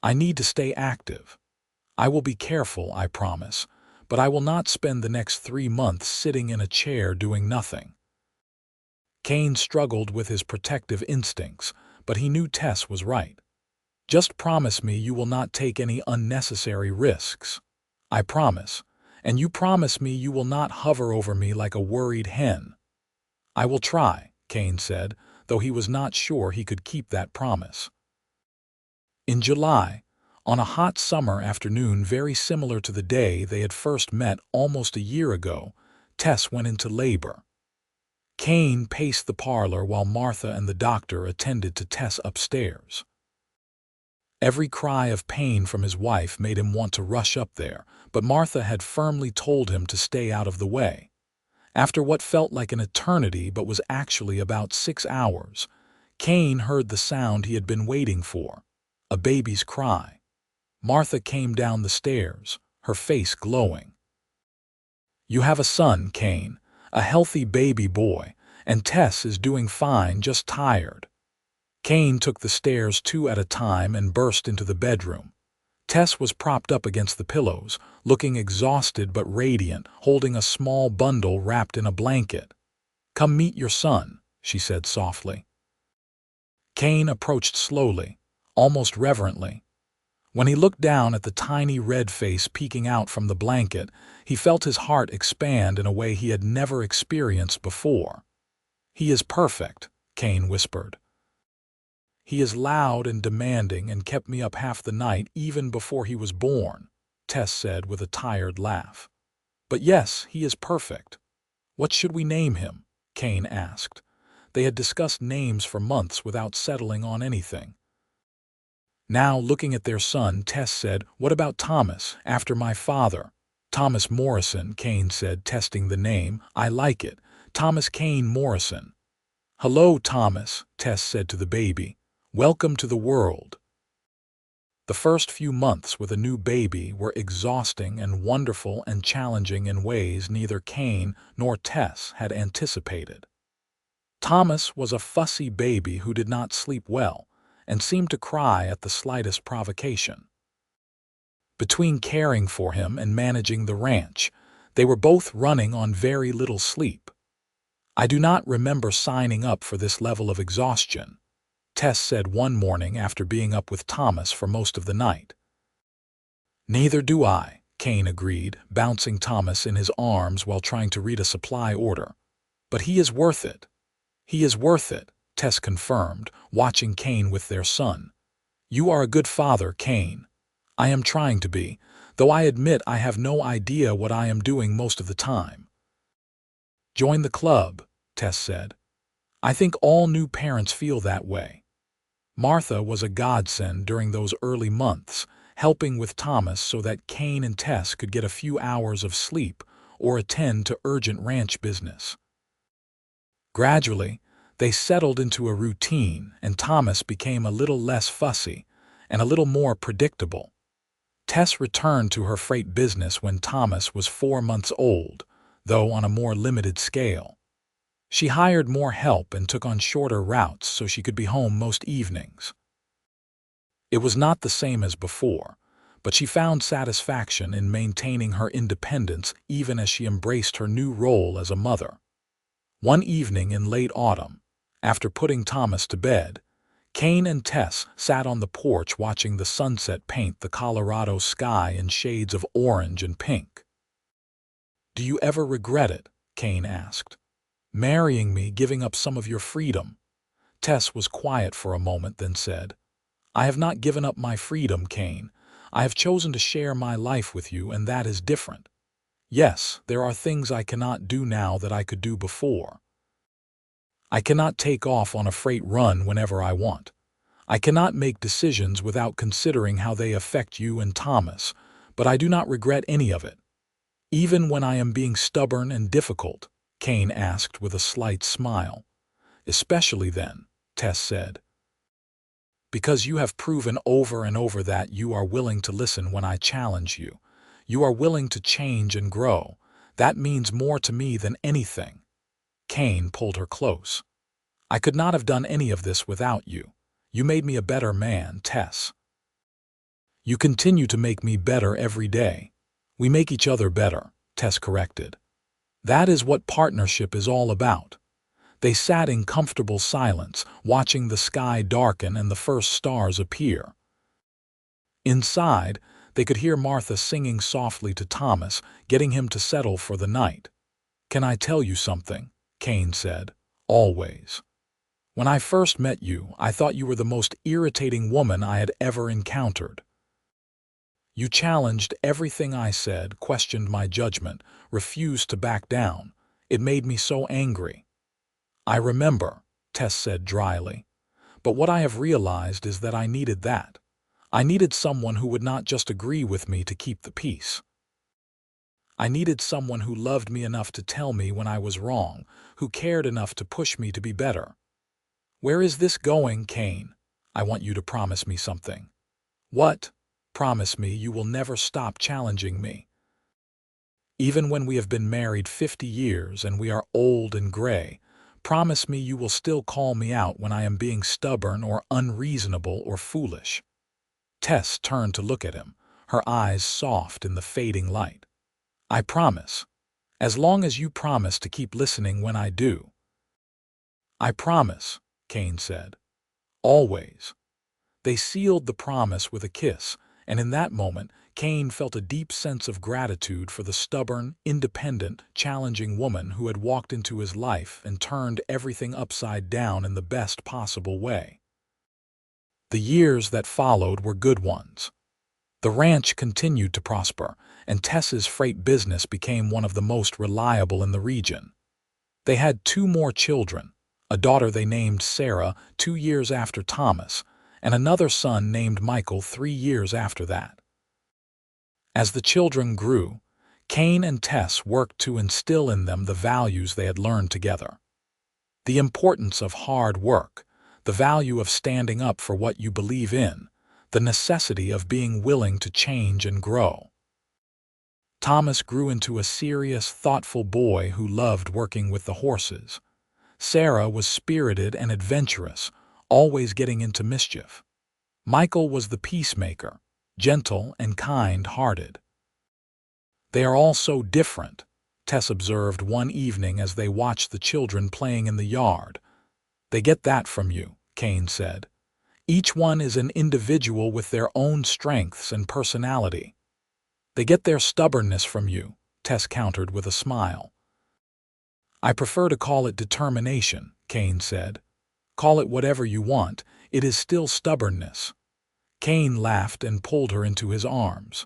I need to stay active. I will be careful, I promise, but I will not spend the next 3 months sitting in a chair doing nothing. Kane struggled with his protective instincts, but he knew Tess was right. Just promise me you will not take any unnecessary risks. I promise. And you promise me you will not hover over me like a worried hen. I will try, Kane said, though he was not sure he could keep that promise. In July, on a hot summer afternoon very similar to the day they had first met almost a year ago, Tess went into labor. Kane paced the parlor while Martha and the doctor attended to Tess upstairs. Every cry of pain from his wife made him want to rush up there, but Martha had firmly told him to stay out of the way. After what felt like an eternity but was actually about 6 hours, Kane heard the sound he had been waiting for, a baby's cry. Martha came down the stairs, her face glowing. You have a son, Kane, a healthy baby boy, and Tess is doing fine, just tired. Kane took the stairs 2 at a time and burst into the bedroom. Tess was propped up against the pillows, looking exhausted but radiant, holding a small bundle wrapped in a blanket. Come meet your son, she said softly. Kane approached slowly, almost reverently. When he looked down at the tiny red face peeking out from the blanket, he felt his heart expand in a way he had never experienced before. He is perfect, Kane whispered. He is loud and demanding and kept me up half the night even before he was born, Tess said with a tired laugh. But yes, he is perfect. What should we name him? Kane asked. They had discussed names for months without settling on anything. Now, looking at their son, Tess said, What about Thomas, after my father? Thomas Morrison, Kane said, testing the name. I like it. Thomas Kane Morrison. Hello, Thomas, Tess said to the baby. Welcome to the world. The first few months with a new baby were exhausting and wonderful and challenging in ways neither Kane nor Tess had anticipated. Thomas was a fussy baby who did not sleep well and seemed to cry at the slightest provocation. Between caring for him and managing the ranch, they were both running on very little sleep. I do not remember signing up for this level of exhaustion, Tess said one morning after being up with Thomas for most of the night. Neither do I, Kane agreed, bouncing Thomas in his arms while trying to read a supply order. But he is worth it. He is worth it, Tess confirmed, watching Kane with their son. You are a good father, Kane. I am trying to be, though I admit I have no idea what I am doing most of the time. Join the club, Tess said. I think all new parents feel that way. Martha was a godsend during those early months, helping with Thomas so that Kane and Tess could get a few hours of sleep or attend to urgent ranch business. Gradually, they settled into a routine, and Thomas became a little less fussy and a little more predictable. Tess returned to her freight business when Thomas was 4 months old, though on a more limited scale. She hired more help and took on shorter routes so she could be home most evenings. It was not the same as before, but she found satisfaction in maintaining her independence even as she embraced her new role as a mother. One evening in late autumn, after putting Thomas to bed, Kane and Tess sat on the porch watching the sunset paint the Colorado sky in shades of orange and pink. "Do you ever regret it?" Kane asked. "Marrying me, giving up some of your freedom?" Tess was quiet for a moment, then said, "I have not given up my freedom, Kane. I have chosen to share my life with you, and that is different. Yes, there are things I cannot do now that I could do before. I cannot take off on a freight run whenever I want. I cannot make decisions without considering how they affect you and Thomas, but I do not regret any of it. Even when I am being stubborn and difficult," Kane asked with a slight smile. "Especially then," Tess said. "Because you have proven over and over that you are willing to listen when I challenge you. You are willing to change and grow. That means more to me than anything." Kane pulled her close. "I could not have done any of this without you. You made me a better man, Tess. You continue to make me better every day." "We make each other better," Tess corrected. "That is what partnership is all about." They sat in comfortable silence, watching the sky darken and the first stars appear. Inside, they could hear Martha singing softly to Thomas, getting him to settle for the night. "Can I tell you something?" Kane said. "Always. When I first met you, I thought you were the most irritating woman I had ever encountered. You challenged everything I said, questioned my judgment, refused to back down. It made me so angry." "I remember," Tess said dryly. "But what I have realized is that I needed that. I needed someone who would not just agree with me to keep the peace. I needed someone who loved me enough to tell me when I was wrong, who cared enough to push me to be better." "Where is this going, Kane? I want you to promise me something." "What?" "Promise me you will never stop challenging me. Even when we have been married 50 years and we are old and gray, promise me you will still call me out when I am being stubborn or unreasonable or foolish." Tess turned to look at him, her eyes soft in the fading light. "I promise. As long as you promise to keep listening when I do." "I promise," Kane said. "Always." They sealed the promise with a kiss, and in that moment, Kane felt a deep sense of gratitude for the stubborn, independent, challenging woman who had walked into his life and turned everything upside down in the best possible way. The years that followed were good ones. The ranch continued to prosper, and Tess's freight business became one of the most reliable in the region. They had 2 more children, a daughter they named Sarah 2 years after Thomas, and another son named Michael 3 years after that. As the children grew, Kane and Tess worked to instill in them the values they had learned together. The importance of hard work, the value of standing up for what you believe in, the necessity of being willing to change and grow. Thomas grew into a serious, thoughtful boy who loved working with the horses. Sarah was spirited and adventurous, always getting into mischief. Michael was the peacemaker, gentle and kind-hearted. "They are all so different," Tess observed one evening as they watched the children playing in the yard. "They get that from you," Kane said. "Each one is an individual with their own strengths and personality." "They get their stubbornness from you," Tess countered with a smile. "I prefer to call it determination," Kane said. "Call it whatever you want, it is still stubbornness." Kane laughed and pulled her into his arms.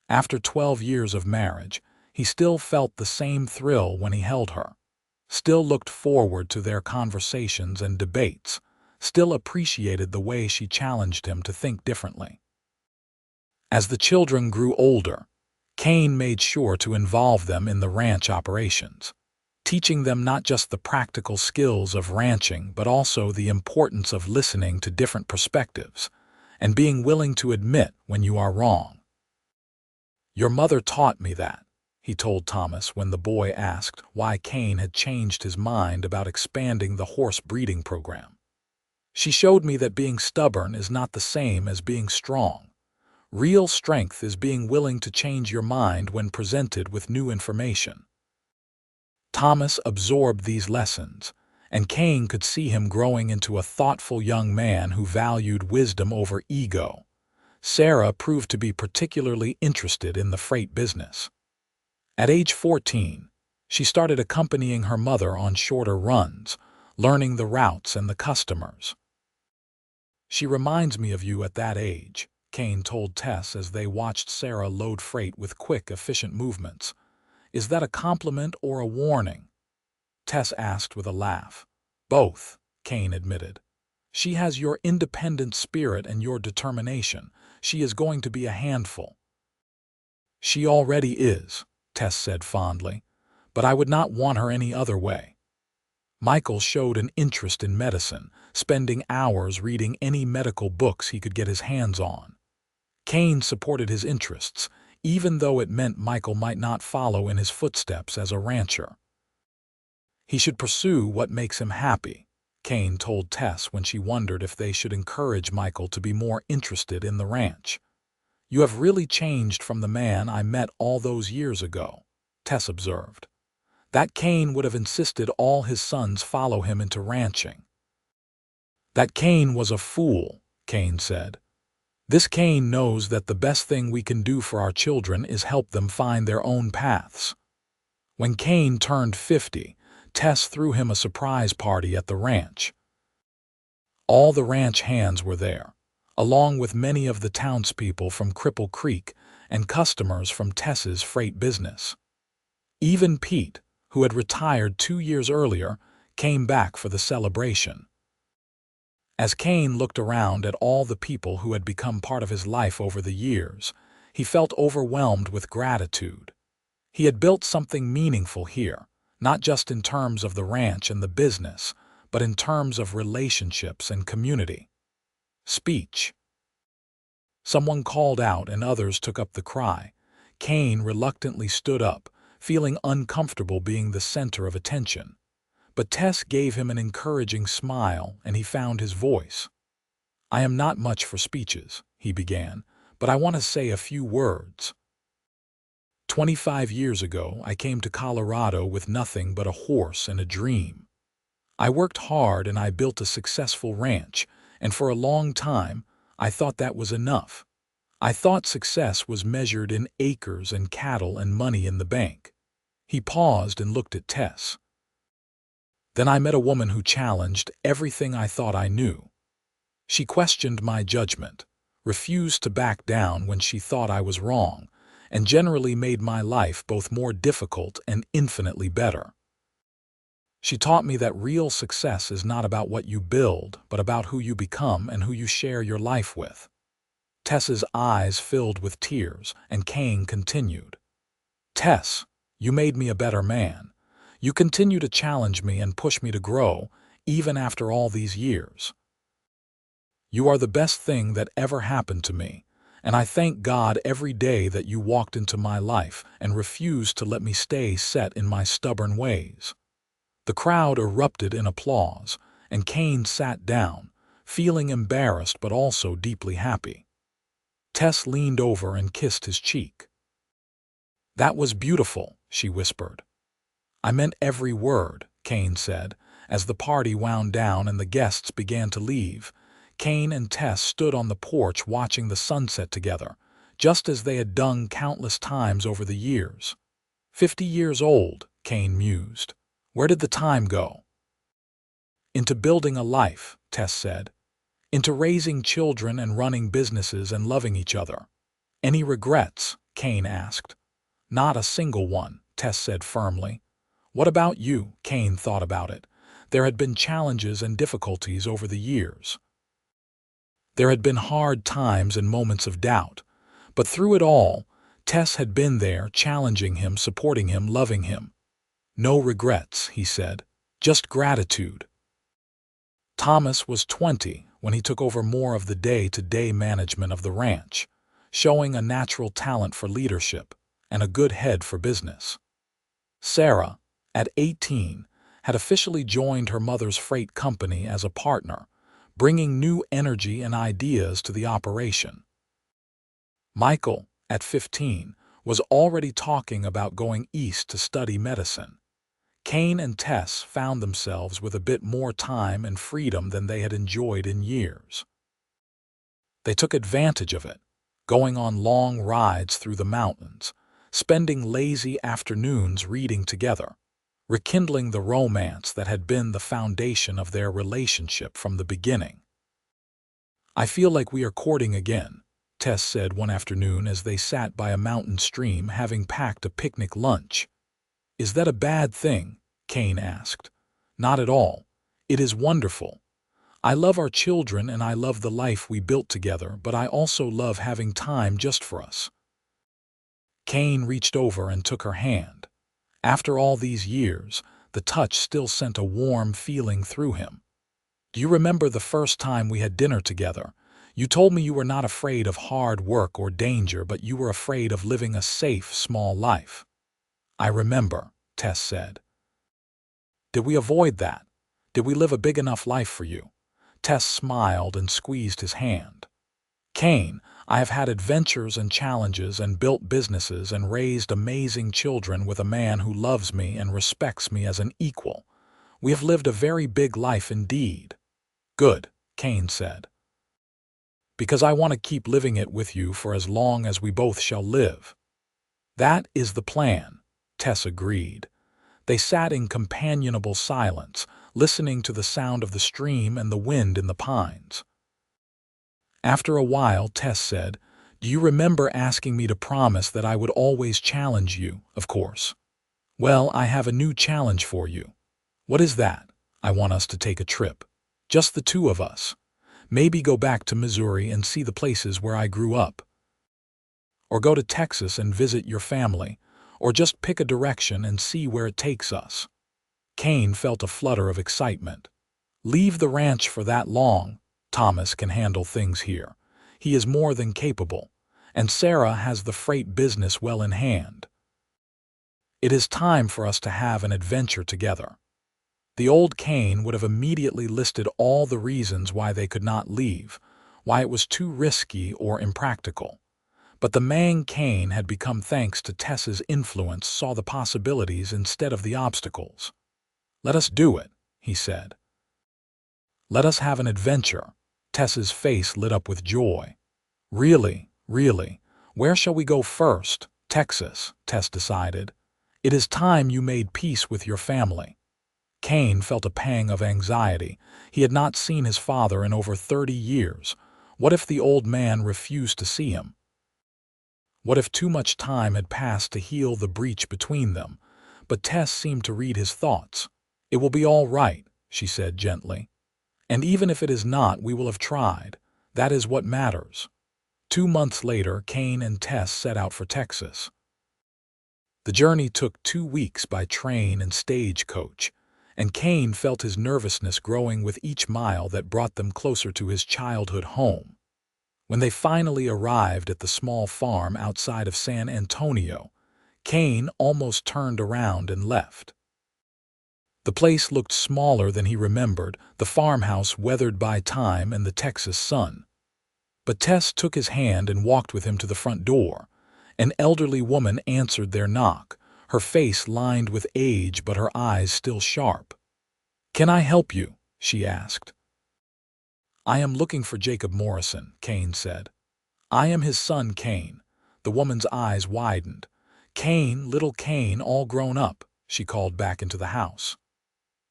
After 12 years of marriage, he still felt the same thrill when he held her, still looked forward to their conversations and debates, still appreciated the way she challenged him to think differently. As the children grew older, Kane made sure to involve them in the ranch operations, teaching them not just the practical skills of ranching but also the importance of listening to different perspectives and being willing to admit when you are wrong. "Your mother taught me that," he told Thomas when the boy asked why Kane had changed his mind about expanding the horse breeding program. "She showed me that being stubborn is not the same as being strong. Real strength is being willing to change your mind when presented with new information." Thomas absorbed these lessons, and Kane could see him growing into a thoughtful young man who valued wisdom over ego. Sarah proved to be particularly interested in the freight business. At age 14, she started accompanying her mother on shorter runs, learning the routes and the customers. "She reminds me of you at that age," Kane told Tess as they watched Sarah load freight with quick, efficient movements. "Is that a compliment or a warning?" Tess asked with a laugh. "Both," Kane admitted. "She has your independent spirit and your determination. She is going to be a handful." "She already is," Tess said fondly, "but I would not want her any other way." Michael showed an interest in medicine, spending hours reading any medical books he could get his hands on. Kane supported his interests, even though it meant Michael might not follow in his footsteps as a rancher. "He should pursue what makes him happy," Kane told Tess when she wondered if they should encourage Michael to be more interested in the ranch. "You have really changed from the man I met all those years ago," Tess observed. That Kane would have insisted all his sons follow him into ranching. "That Kane was a fool," Kane said. "This Kane knows that the best thing we can do for our children is help them find their own paths." When Kane turned 50, Tess threw him a surprise party at the ranch. All the ranch hands were there, along with many of the townspeople from Cripple Creek and customers from Tess's freight business. Even Pete, who had retired 2 years earlier, came back for the celebration. As Kane looked around at all the people who had become part of his life over the years, he felt overwhelmed with gratitude. He had built something meaningful here, not just in terms of the ranch and the business, but in terms of relationships and community. Speech. Someone called out and others took up the cry. Kane reluctantly stood up, feeling uncomfortable being the center of attention. But Tess gave him an encouraging smile, and he found his voice. "I am not much for speeches," he began, "but I want to say a few words. 25 years ago, I came to Colorado with nothing but a horse and a dream. I worked hard and I built a successful ranch, and for a long time, I thought that was enough. I thought success was measured in acres and cattle and money in the bank." He paused and looked at Tess. "Then I met a woman who challenged everything I thought I knew. She questioned my judgment, refused to back down when she thought I was wrong, and generally made my life both more difficult and infinitely better. She taught me that real success is not about what you build, but about who you become and who you share your life with." Tess's eyes filled with tears, and Kane continued. "Tess, you made me a better man. You continue to challenge me and push me to grow, even after all these years. You are the best thing that ever happened to me, and I thank God every day that you walked into my life and refused to let me stay set in my stubborn ways." The crowd erupted in applause, and Kane sat down, feeling embarrassed but also deeply happy. Tess leaned over and kissed his cheek. "That was beautiful," she whispered. "I meant every word," Kane said, as the party wound down and the guests began to leave. Kane and Tess stood on the porch watching the sunset together, just as they had done countless times over the years. 50 years old, Kane mused. Where did the time go? "Into building a life," Tess said. "Into raising children and running businesses and loving each other." "Any regrets?" Kane asked. "Not a single one," Tess said firmly. "What about you?" Kane thought about it. There had been challenges and difficulties over the years. There had been hard times and moments of doubt, but through it all, Tess had been there, challenging him, supporting him, loving him. "No regrets," he said, "just gratitude." Thomas was 20 when he took over more of the day-to-day management of the ranch, showing a natural talent for leadership and a good head for business. Sarah, at 18, had officially joined her mother's freight company as a partner, bringing new energy and ideas to the operation. Michael, at 15, was already talking about going east to study medicine. Kane and Tess found themselves with a bit more time and freedom than they had enjoyed in years. They took advantage of it, going on long rides through the mountains, spending lazy afternoons reading together, rekindling the romance that had been the foundation of their relationship from the beginning. "I feel like we are courting again," Tess said one afternoon as they sat by a mountain stream having packed a picnic lunch. "Is that a bad thing?" Kane asked. "Not at all. It is wonderful. I love our children and I love the life we built together, but I also love having time just for us." Kane reached over and took her hand. After all these years, the touch still sent a warm feeling through him. "Do you remember the first time we had dinner together? You told me you were not afraid of hard work or danger, but you were afraid of living a safe, small life." "I remember," Tess said. "Did we avoid that? Did we live a big enough life for you?" Tess smiled and squeezed his hand. "Kane, I have had adventures and challenges and built businesses and raised amazing children with a man who loves me and respects me as an equal. We have lived a very big life indeed." "Good," Kane said. "Because I want to keep living it with you for as long as we both shall live." "That is the plan," Tess agreed. They sat in companionable silence, listening to the sound of the stream and the wind in the pines. After a while, Tess said, "Do you remember asking me to promise that I would always challenge you, of course? Well, I have a new challenge for you." "What is that?" "I want us to take a trip. Just the two of us. Maybe go back to Missouri and see the places where I grew up. Or go to Texas and visit your family. Or just pick a direction and see where it takes us." Kane felt a flutter of excitement. "Leave the ranch for that long. Thomas can handle things here. He is more than capable. And Sarah has the freight business well in hand. It is time for us to have an adventure together." The old Kane would have immediately listed all the reasons why they could not leave, why it was too risky or impractical. But the man Kane had become thanks to Tess's influence saw the possibilities instead of the obstacles. "Let us do it," he said. "Let us have an adventure." Tess's face lit up with joy. "Really, really. Where shall we go first?" "Texas," Tess decided. "It is time you made peace with your family." Kane felt a pang of anxiety. He had not seen his father in over 30 years. What if the old man refused to see him? What if too much time had passed to heal the breach between them? But Tess seemed to read his thoughts. "It will be all right," she said gently. "And even if it is not, we will have tried. That is what matters." 2 months later, Kane and Tess set out for Texas. The journey took 2 weeks by train and stagecoach, and Kane felt his nervousness growing with each mile that brought them closer to his childhood home. When they finally arrived at the small farm outside of San Antonio, Kane almost turned around and left. The place looked smaller than he remembered, the farmhouse weathered by time and the Texas sun. But Tess took his hand and walked with him to the front door. An elderly woman answered their knock, her face lined with age but her eyes still sharp. "Can I help you?" she asked. "I am looking for Jacob Morrison," Kane said. "I am his son, Kane." The woman's eyes widened. "Kane, little Kane, all grown up," she called back into the house.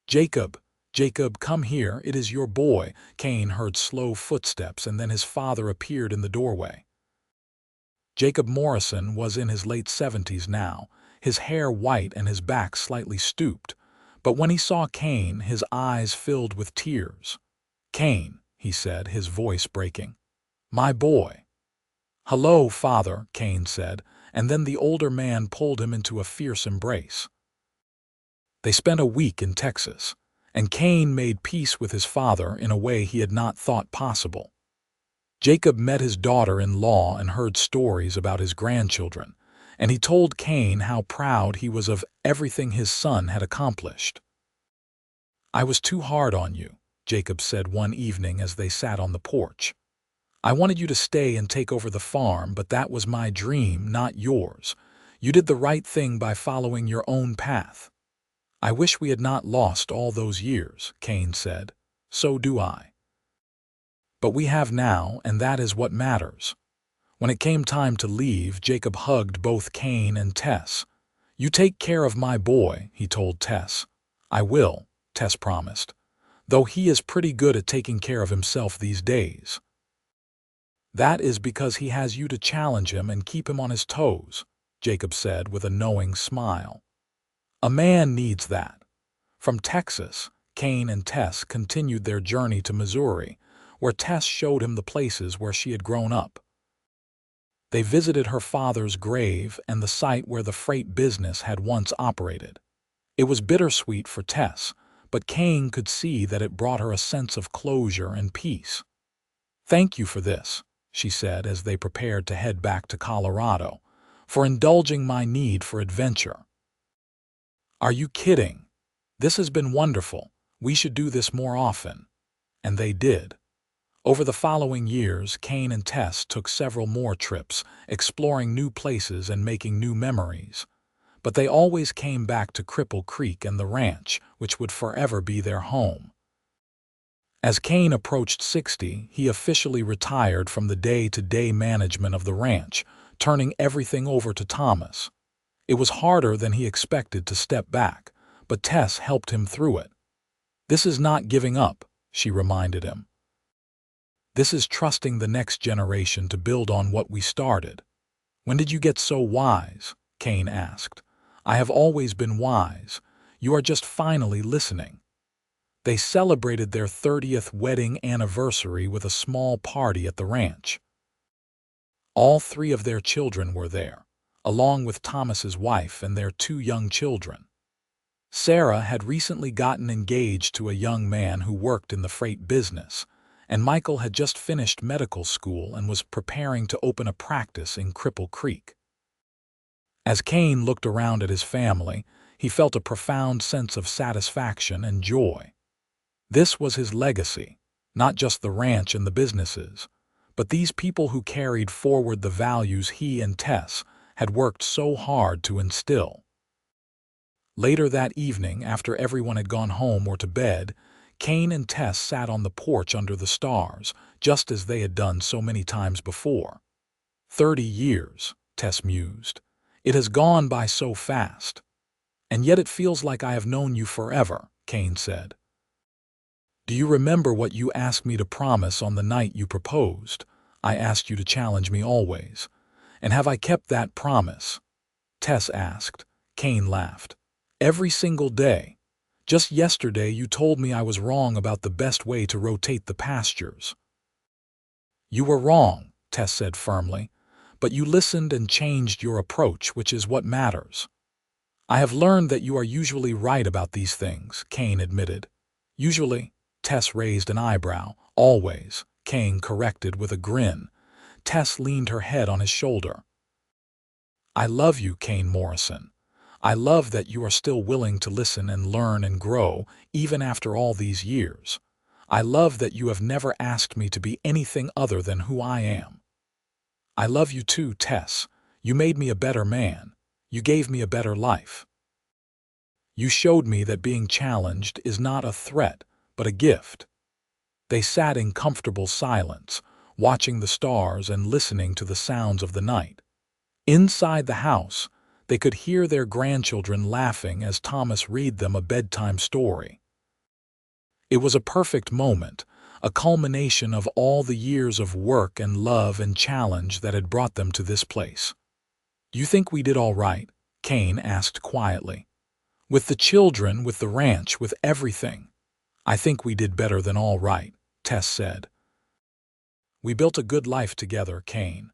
"Jacob, Jacob, come here, it is your boy." Kane heard slow footsteps and then his father appeared in the doorway. Jacob Morrison was in his late 70s now, his hair white and his back slightly stooped. But when he saw Kane, his eyes filled with tears. "Kane," he said, his voice breaking. "My boy." "Hello, father," Kane said, and then the older man pulled him into a fierce embrace. They spent a week in Texas, and Kane made peace with his father in a way he had not thought possible. Jacob met his daughter-in-law and heard stories about his grandchildren, and he told Kane how proud he was of everything his son had accomplished. "I was too hard on you," Jacob said one evening as they sat on the porch. "I wanted you to stay and take over the farm, but that was my dream, not yours. You did the right thing by following your own path. "I wish we had not lost all those years," Kane said. "So do I. But we have now, and that is what matters." When it came time to leave, Jacob hugged both Kane and Tess. "You take care of my boy," he told Tess. "I will," Tess promised, "though he is pretty good at taking care of himself these days." "That is because he has you to challenge him and keep him on his toes," Jacob said with a knowing smile. "A man needs that." From Texas, Kane and Tess continued their journey to Missouri, where Tess showed him the places where she had grown up. They visited her father's grave and the site where the freight business had once operated. It was bittersweet for Tess, but Kane could see that it brought her a sense of closure and peace. "Thank you for this," she said as they prepared to head back to Colorado, "for indulging my need for adventure." "Are you kidding? This has been wonderful. We should do this more often." And they did. Over the following years, Kane and Tess took several more trips, exploring new places and making new memories. But they always came back to Cripple Creek and the ranch, which would forever be their home. As Kane approached 60, he officially retired from the day-to-day management of the ranch, turning everything over to Thomas. It was harder than he expected to step back, but Tess helped him through it. "This is not giving up," she reminded him. "This is trusting the next generation to build on what we started." "When did you get so wise?" Kane asked. "I have always been wise. You are just finally listening." They celebrated their 30th wedding anniversary with a small party at the ranch. All three of their children were there, along with Thomas's wife and their 2 young children. Sarah had recently gotten engaged to a young man who worked in the freight business, and Michael had just finished medical school and was preparing to open a practice in Cripple Creek. As Kane looked around at his family, he felt a profound sense of satisfaction and joy. This was his legacy, not just the ranch and the businesses, but these people who carried forward the values he and Tess had worked so hard to instill. Later that evening, after everyone had gone home or to bed, Kane and Tess sat on the porch under the stars, just as they had done so many times before. 30 years, Tess mused. "It has gone by so fast." "And yet it feels like I have known you forever," Kane said. "Do you remember what you asked me to promise on the night you proposed? I asked you to challenge me always. And have I kept that promise?" Tess asked. Kane laughed. "Every single day. Just yesterday you told me I was wrong about the best way to rotate the pastures." "You were wrong," Tess said firmly, "but you listened and changed your approach, which is what matters." "I have learned that you are usually right about these things," Kane admitted. "Usually?" Tess raised an eyebrow. "Always," Kane corrected with a grin. Tess leaned her head on his shoulder. "I love you, Kane Morrison. I love that you are still willing to listen and learn and grow, even after all these years. I love that you have never asked me to be anything other than who I am." "I love you too, Tess. You made me a better man. You gave me a better life. You showed me that being challenged is not a threat, but a gift." They sat in comfortable silence, watching the stars and listening to the sounds of the night. Inside the house, they could hear their grandchildren laughing as Thomas read them a bedtime story. It was a perfect moment, a culmination of all the years of work and love and challenge that had brought them to this place. "You think we did all right?" Kane asked quietly. "With the children, with the ranch, with everything." "I think we did better than all right," Tess said. "We built a good life together, Kane.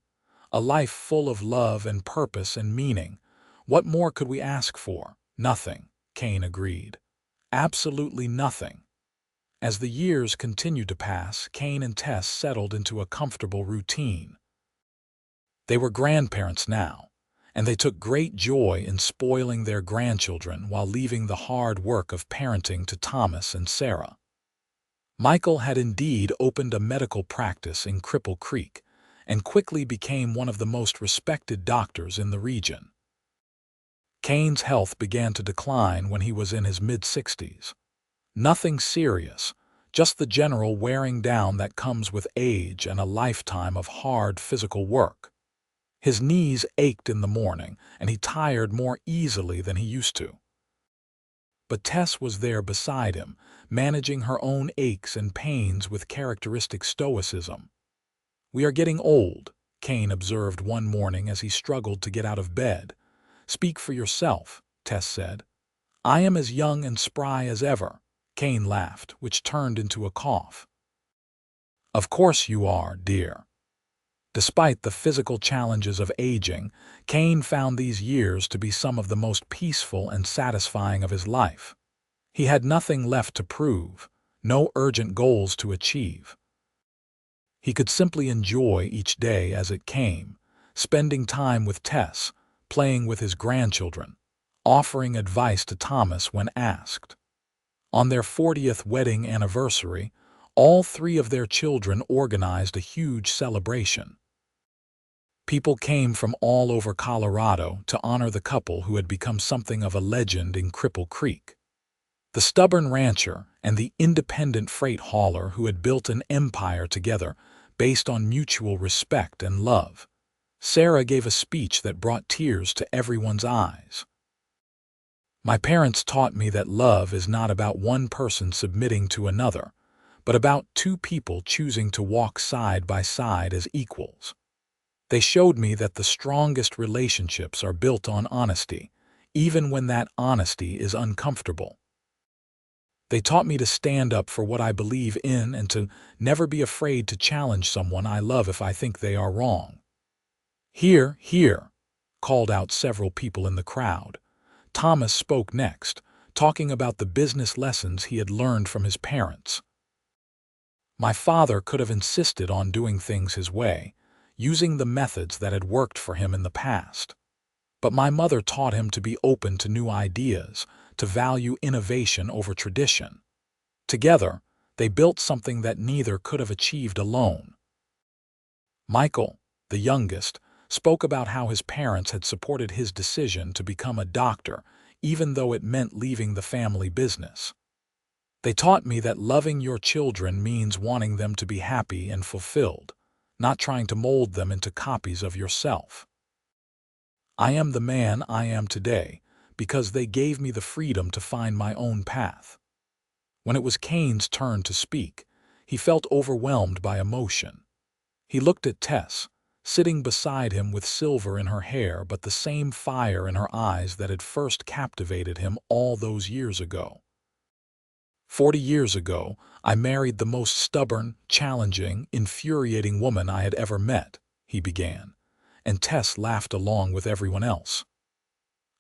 A life full of love and purpose and meaning. What more could we ask for?" "Nothing," Kane agreed. "Absolutely nothing." As the years continued to pass, Kane and Tess settled into a comfortable routine. They were grandparents now, and they took great joy in spoiling their grandchildren while leaving the hard work of parenting to Thomas and Sarah. Michael had indeed opened a medical practice in Cripple Creek and quickly became one of the most respected doctors in the region. Kane's health began to decline when he was in his mid-60s. Nothing serious, just the general wearing down that comes with age and a lifetime of hard physical work. His knees ached in the morning, and he tired more easily than he used to. But Tess was there beside him, managing her own aches and pains with characteristic stoicism. "We are getting old," Kane observed one morning as he struggled to get out of bed. "Speak for yourself," Tess said. "I am as young and spry as ever," Kane laughed, which turned into a cough. "Of course you are, dear." Despite the physical challenges of aging, Kane found these years to be some of the most peaceful and satisfying of his life. He had nothing left to prove, no urgent goals to achieve. He could simply enjoy each day as it came, spending time with Tess, playing with his grandchildren, offering advice to Thomas when asked. On their 40th wedding anniversary, all three of their children organized a huge celebration. People came from all over Colorado to honor the couple who had become something of a legend in Cripple Creek. The stubborn rancher and the independent freight hauler who had built an empire together based on mutual respect and love. Sarah gave a speech that brought tears to everyone's eyes. "My parents taught me that love is not about one person submitting to another, but about two people choosing to walk side by side as equals. They showed me that the strongest relationships are built on honesty, even when that honesty is uncomfortable. They taught me to stand up for what I believe in and to never be afraid to challenge someone I love if I think they are wrong." "Hear, hear," called out several people in the crowd. Thomas spoke next, talking about the business lessons he had learned from his parents. "My father could have insisted on doing things his way, using the methods that had worked for him in the past. But my mother taught him to be open to new ideas, to value innovation over tradition. Together, they built something that neither could have achieved alone." Michael, the youngest, spoke about how his parents had supported his decision to become a doctor, even though it meant leaving the family business. "They taught me that loving your children means wanting them to be happy and fulfilled, not trying to mold them into copies of yourself. I am the man I am today because they gave me the freedom to find my own path." When it was Kane's turn to speak, he felt overwhelmed by emotion. He looked at Tess, sitting beside him with silver in her hair but the same fire in her eyes that had first captivated him all those years ago. "40 years ago, I married the most stubborn, challenging, infuriating woman I had ever met," he began, and Tess laughed along with everyone else.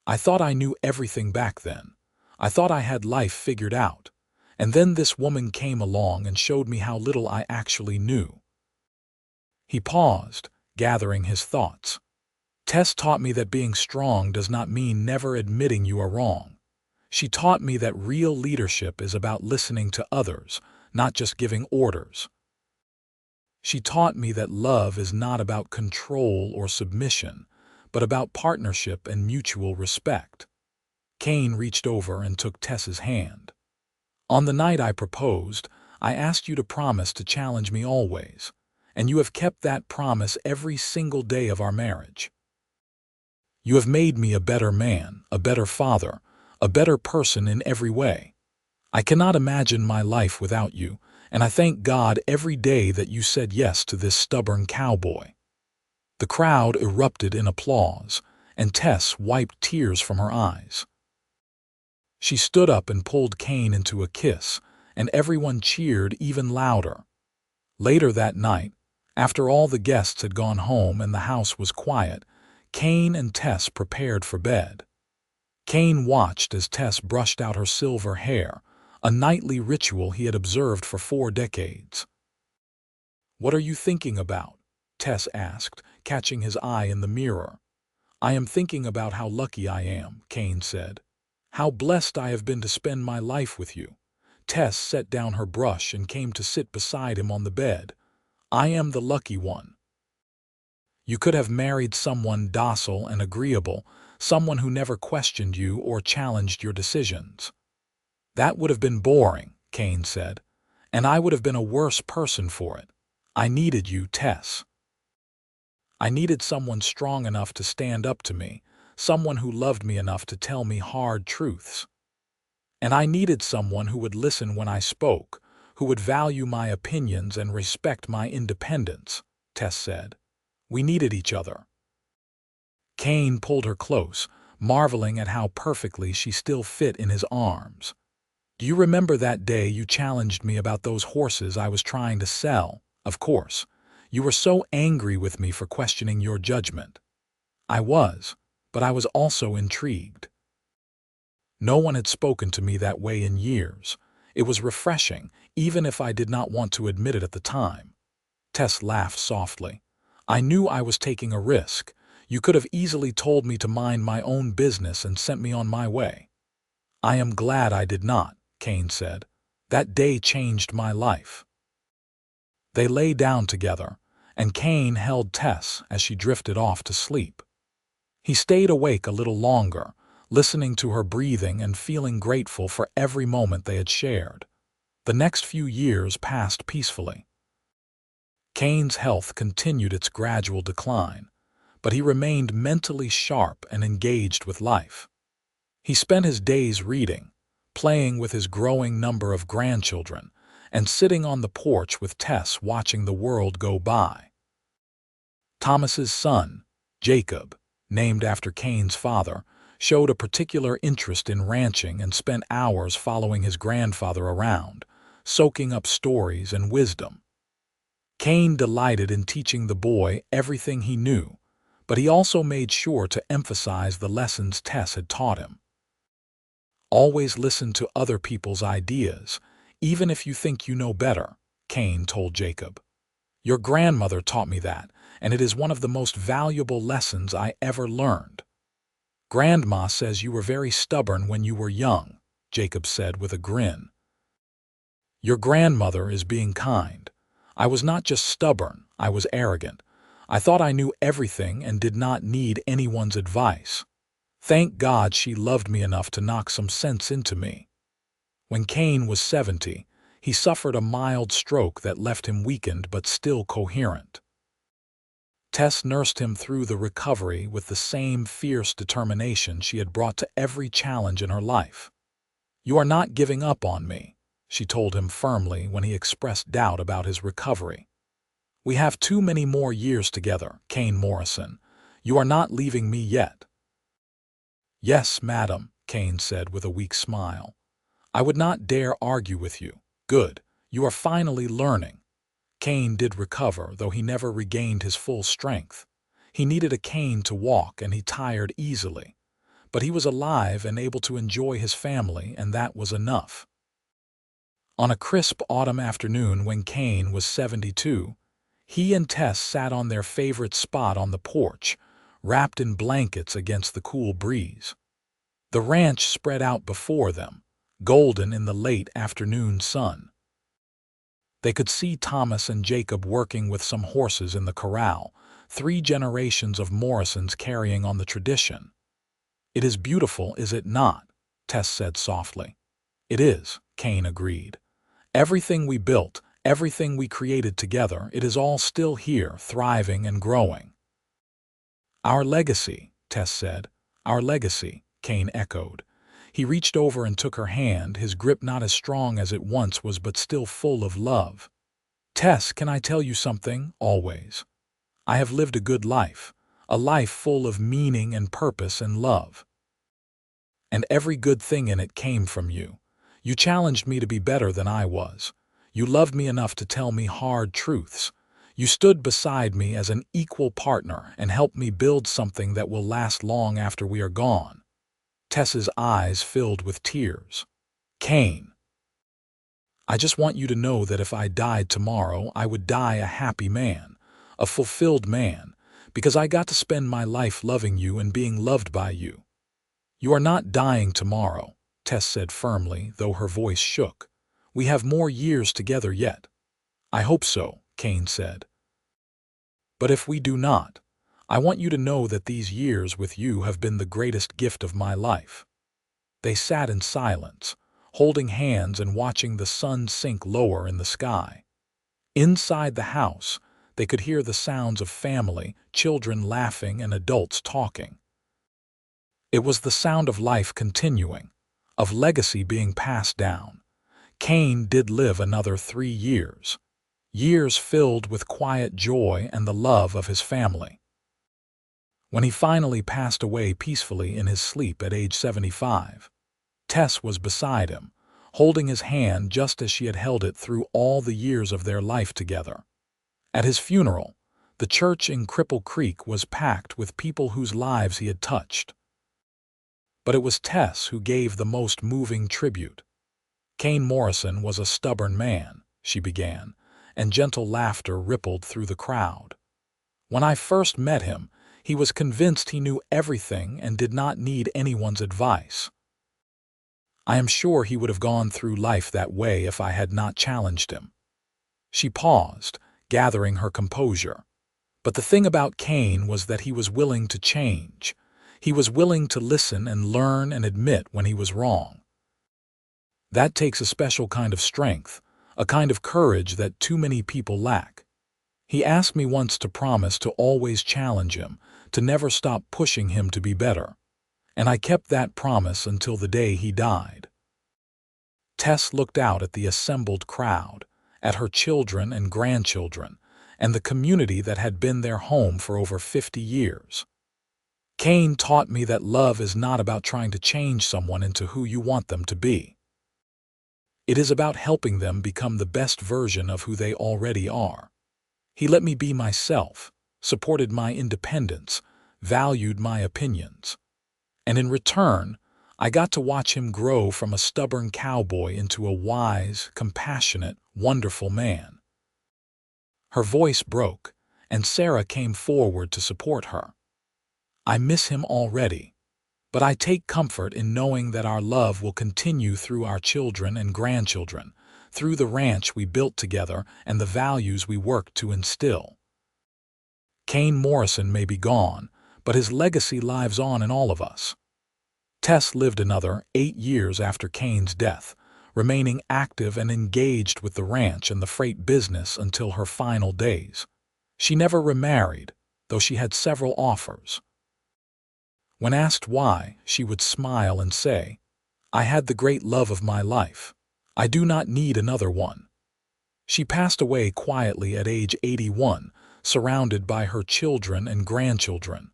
"I thought I knew everything back then. I thought I had life figured out. And then this woman came along and showed me how little I actually knew." He paused, gathering his thoughts. "Tess taught me that being strong does not mean never admitting you are wrong. She taught me that real leadership is about listening to others, not just giving orders. She taught me that love is not about control or submission, but about partnership and mutual respect." Kane reached over and took Tess's hand. "On the night I proposed, I asked you to promise to challenge me always, and you have kept that promise every single day of our marriage. You have made me a better man, a better father, a better person in every way. I cannot imagine my life without you, and I thank God every day that you said yes to this stubborn cowboy." The crowd erupted in applause, and Tess wiped tears from her eyes. She stood up and pulled Kane into a kiss, and everyone cheered even louder. Later that night, after all the guests had gone home and the house was quiet, Kane and Tess prepared for bed. Kane watched as Tess brushed out her silver hair, a nightly ritual he had observed for 4 decades. "What are you thinking about?" Tess asked, catching his eye in the mirror. "I am thinking about how lucky I am," Kane said. "How blessed I have been to spend my life with you." Tess set down her brush and came to sit beside him on the bed. "I am the lucky one." You could have married someone docile and agreeable, someone who never questioned you or challenged your decisions. That would have been boring, Kane said, and I would have been a worse person for it. I needed you, Tess. I needed someone strong enough to stand up to me, someone who loved me enough to tell me hard truths. And I needed someone who would listen when I spoke, who would value my opinions and respect my independence, Tess said. We needed each other. Kane pulled her close, marveling at how perfectly she still fit in his arms. Do you remember that day you challenged me about those horses I was trying to sell? Of course. You were so angry with me for questioning your judgment. I was, but I was also intrigued. No one had spoken to me that way in years. It was refreshing, even if I did not want to admit it at the time. Tess laughed softly. I knew I was taking a risk. You could have easily told me to mind my own business and sent me on my way. I am glad I did not, Kane said. That day changed my life. They lay down together, and Kane held Tess as she drifted off to sleep. He stayed awake a little longer, listening to her breathing and feeling grateful for every moment they had shared. The next few years passed peacefully. Kane's health continued its gradual decline, but he remained mentally sharp and engaged with life. He spent his days reading, playing with his growing number of grandchildren, and sitting on the porch with Tess watching the world go by. Thomas's son, Jacob, named after Kane's father, showed a particular interest in ranching and spent hours following his grandfather around, soaking up stories and wisdom. Kane delighted in teaching the boy everything he knew, but he also made sure to emphasize the lessons Tess had taught him. Always listen to other people's ideas, even if you think you know better, Kane told Jacob. Your grandmother taught me that, and it is one of the most valuable lessons I ever learned. Grandma says you were very stubborn when you were young, Jacob said with a grin. Your grandmother is being kind. I was not just stubborn, I was arrogant. I thought I knew everything and did not need anyone's advice. Thank God she loved me enough to knock some sense into me. When Kane was 70, he suffered a mild stroke that left him weakened but still coherent. Tess nursed him through the recovery with the same fierce determination she had brought to every challenge in her life. You are not giving up on me, she told him firmly when he expressed doubt about his recovery. We have too many more years together, Kane Morrison. You are not leaving me yet. Yes, madam, Kane said with a weak smile. I would not dare argue with you. Good, you are finally learning. Kane did recover, though he never regained his full strength. He needed a cane to walk, and he tired easily. But he was alive and able to enjoy his family, and that was enough. On a crisp autumn afternoon when Kane was 72, he and Tess sat on their favorite spot on the porch, wrapped in blankets against the cool breeze. The ranch spread out before them, golden in the late afternoon sun. They could see Thomas and Jacob working with some horses in the corral, 3 generations of Morrisons carrying on the tradition. It is beautiful, is it not? Tess said softly. It is, Kane agreed. Everything we built, everything we created together, it is all still here, thriving and growing. Our legacy, Tess said. Our legacy, Kane echoed. He reached over and took her hand, his grip not as strong as it once was but still full of love. Tess, can I tell you something? Always. I have lived a good life, a life full of meaning and purpose and love. And every good thing in it came from you. You challenged me to be better than I was. You loved me enough to tell me hard truths. You stood beside me as an equal partner and helped me build something that will last long after we are gone. Tess's eyes filled with tears. Kane, I just want you to know that if I died tomorrow, I would die a happy man, a fulfilled man, because I got to spend my life loving you and being loved by you. You are not dying tomorrow, Tess said firmly, though her voice shook. We have more years together yet. I hope so, Kane said. But if we do not, I want you to know that these years with you have been the greatest gift of my life." They sat in silence, holding hands and watching the sun sink lower in the sky. Inside the house, they could hear the sounds of family, children laughing and adults talking. It was the sound of life continuing, of legacy being passed down. Kane did live another 3 years, years filled with quiet joy and the love of his family. When he finally passed away peacefully in his sleep at age 75, Tess was beside him, holding his hand just as she had held it through all the years of their life together. At his funeral, the church in Cripple Creek was packed with people whose lives he had touched. But it was Tess who gave the most moving tribute. "Kane Morrison was a stubborn man," she began, and gentle laughter rippled through the crowd. "When I first met him, he was convinced he knew everything and did not need anyone's advice. I am sure he would have gone through life that way if I had not challenged him." She paused, gathering her composure. But the thing about Kane was that he was willing to change. He was willing to listen and learn and admit when he was wrong. That takes a special kind of strength, a kind of courage that too many people lack. He asked me once to promise to always challenge him, to never stop pushing him to be better. And I kept that promise until the day he died. Tess looked out at the assembled crowd, at her children and grandchildren, and the community that had been their home for over 50 years. "Kane taught me that love is not about trying to change someone into who you want them to be. It is about helping them become the best version of who they already are. He let me be myself, supported my independence, valued my opinions. And in return, I got to watch him grow from a stubborn cowboy into a wise, compassionate, wonderful man." Her voice broke, and Sarah came forward to support her. "I miss him already, but I take comfort in knowing that our love will continue through our children and grandchildren, through the ranch we built together and the values we worked to instill. Kane Morrison may be gone, but his legacy lives on in all of us." Tess lived another 8 years after Kane's death, remaining active and engaged with the ranch and the freight business until her final days. She never remarried, though she had several offers. When asked why, she would smile and say, "I had the great love of my life. I do not need another one." She passed away quietly at age 81, surrounded by her children and grandchildren.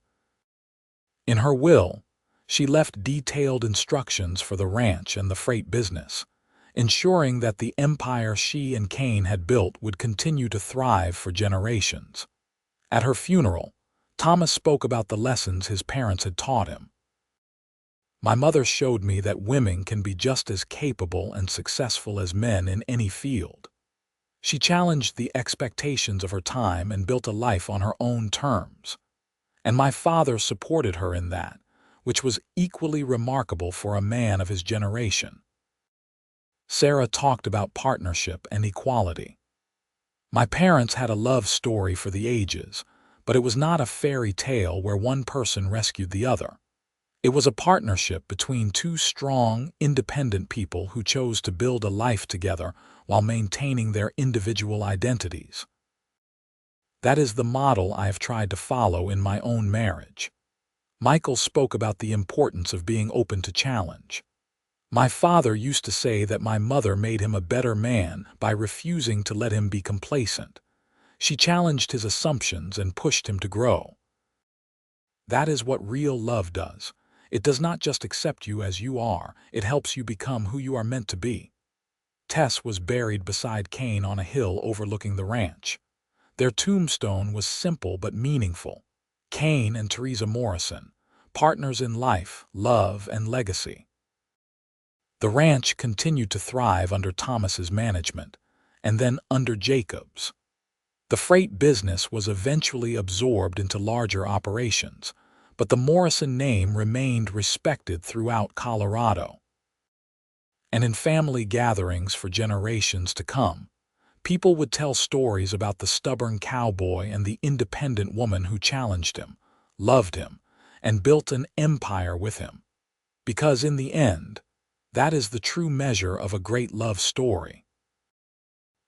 In her will, she left detailed instructions for the ranch and the freight business, ensuring that the empire she and Kane had built would continue to thrive for generations. At her funeral, Thomas spoke about the lessons his parents had taught him. "My mother showed me that women can be just as capable and successful as men in any field. She challenged the expectations of her time and built a life on her own terms. And my father supported her in that, which was equally remarkable for a man of his generation." Sarah talked about partnership and equality. "My parents had a love story for the ages, but it was not a fairy tale where one person rescued the other. It was a partnership between two strong, independent people who chose to build a life together while maintaining their individual identities. That is the model I have tried to follow in my own marriage." Michael spoke about the importance of being open to challenge. "My father used to say that my mother made him a better man by refusing to let him be complacent. She challenged his assumptions and pushed him to grow. That is what real love does. It does not just accept you as you are, it helps you become who you are meant to be." Tess was buried beside Kane on a hill overlooking the ranch. Their tombstone was simple but meaningful. Kane and Teresa Morrison, partners in life, love, and legacy. The ranch continued to thrive under Thomas's management, and then under Jacob's. The freight business was eventually absorbed into larger operations, but the Morrison name remained respected throughout Colorado. And in family gatherings for generations to come, people would tell stories about the stubborn cowboy and the independent woman who challenged him, loved him, and built an empire with him. Because in the end, that is the true measure of a great love story.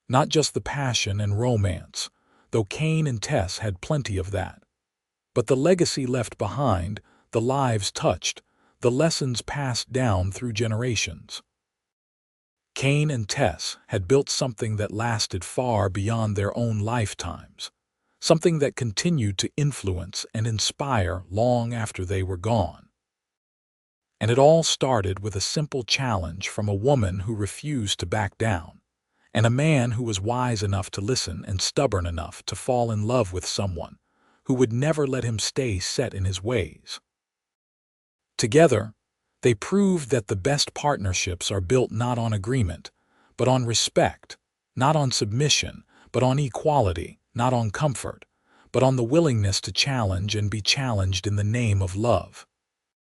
Not just the passion and romance, though Kane and Tess had plenty of that, but the legacy left behind, the lives touched, the lessons passed down through generations. Kane and Tess had built something that lasted far beyond their own lifetimes, something that continued to influence and inspire long after they were gone. And it all started with a simple challenge from a woman who refused to back down, and a man who was wise enough to listen and stubborn enough to fall in love with someone who would never let him stay set in his ways. Together, they proved that the best partnerships are built not on agreement, but on respect, not on submission, but on equality, not on comfort, but on the willingness to challenge and be challenged in the name of love.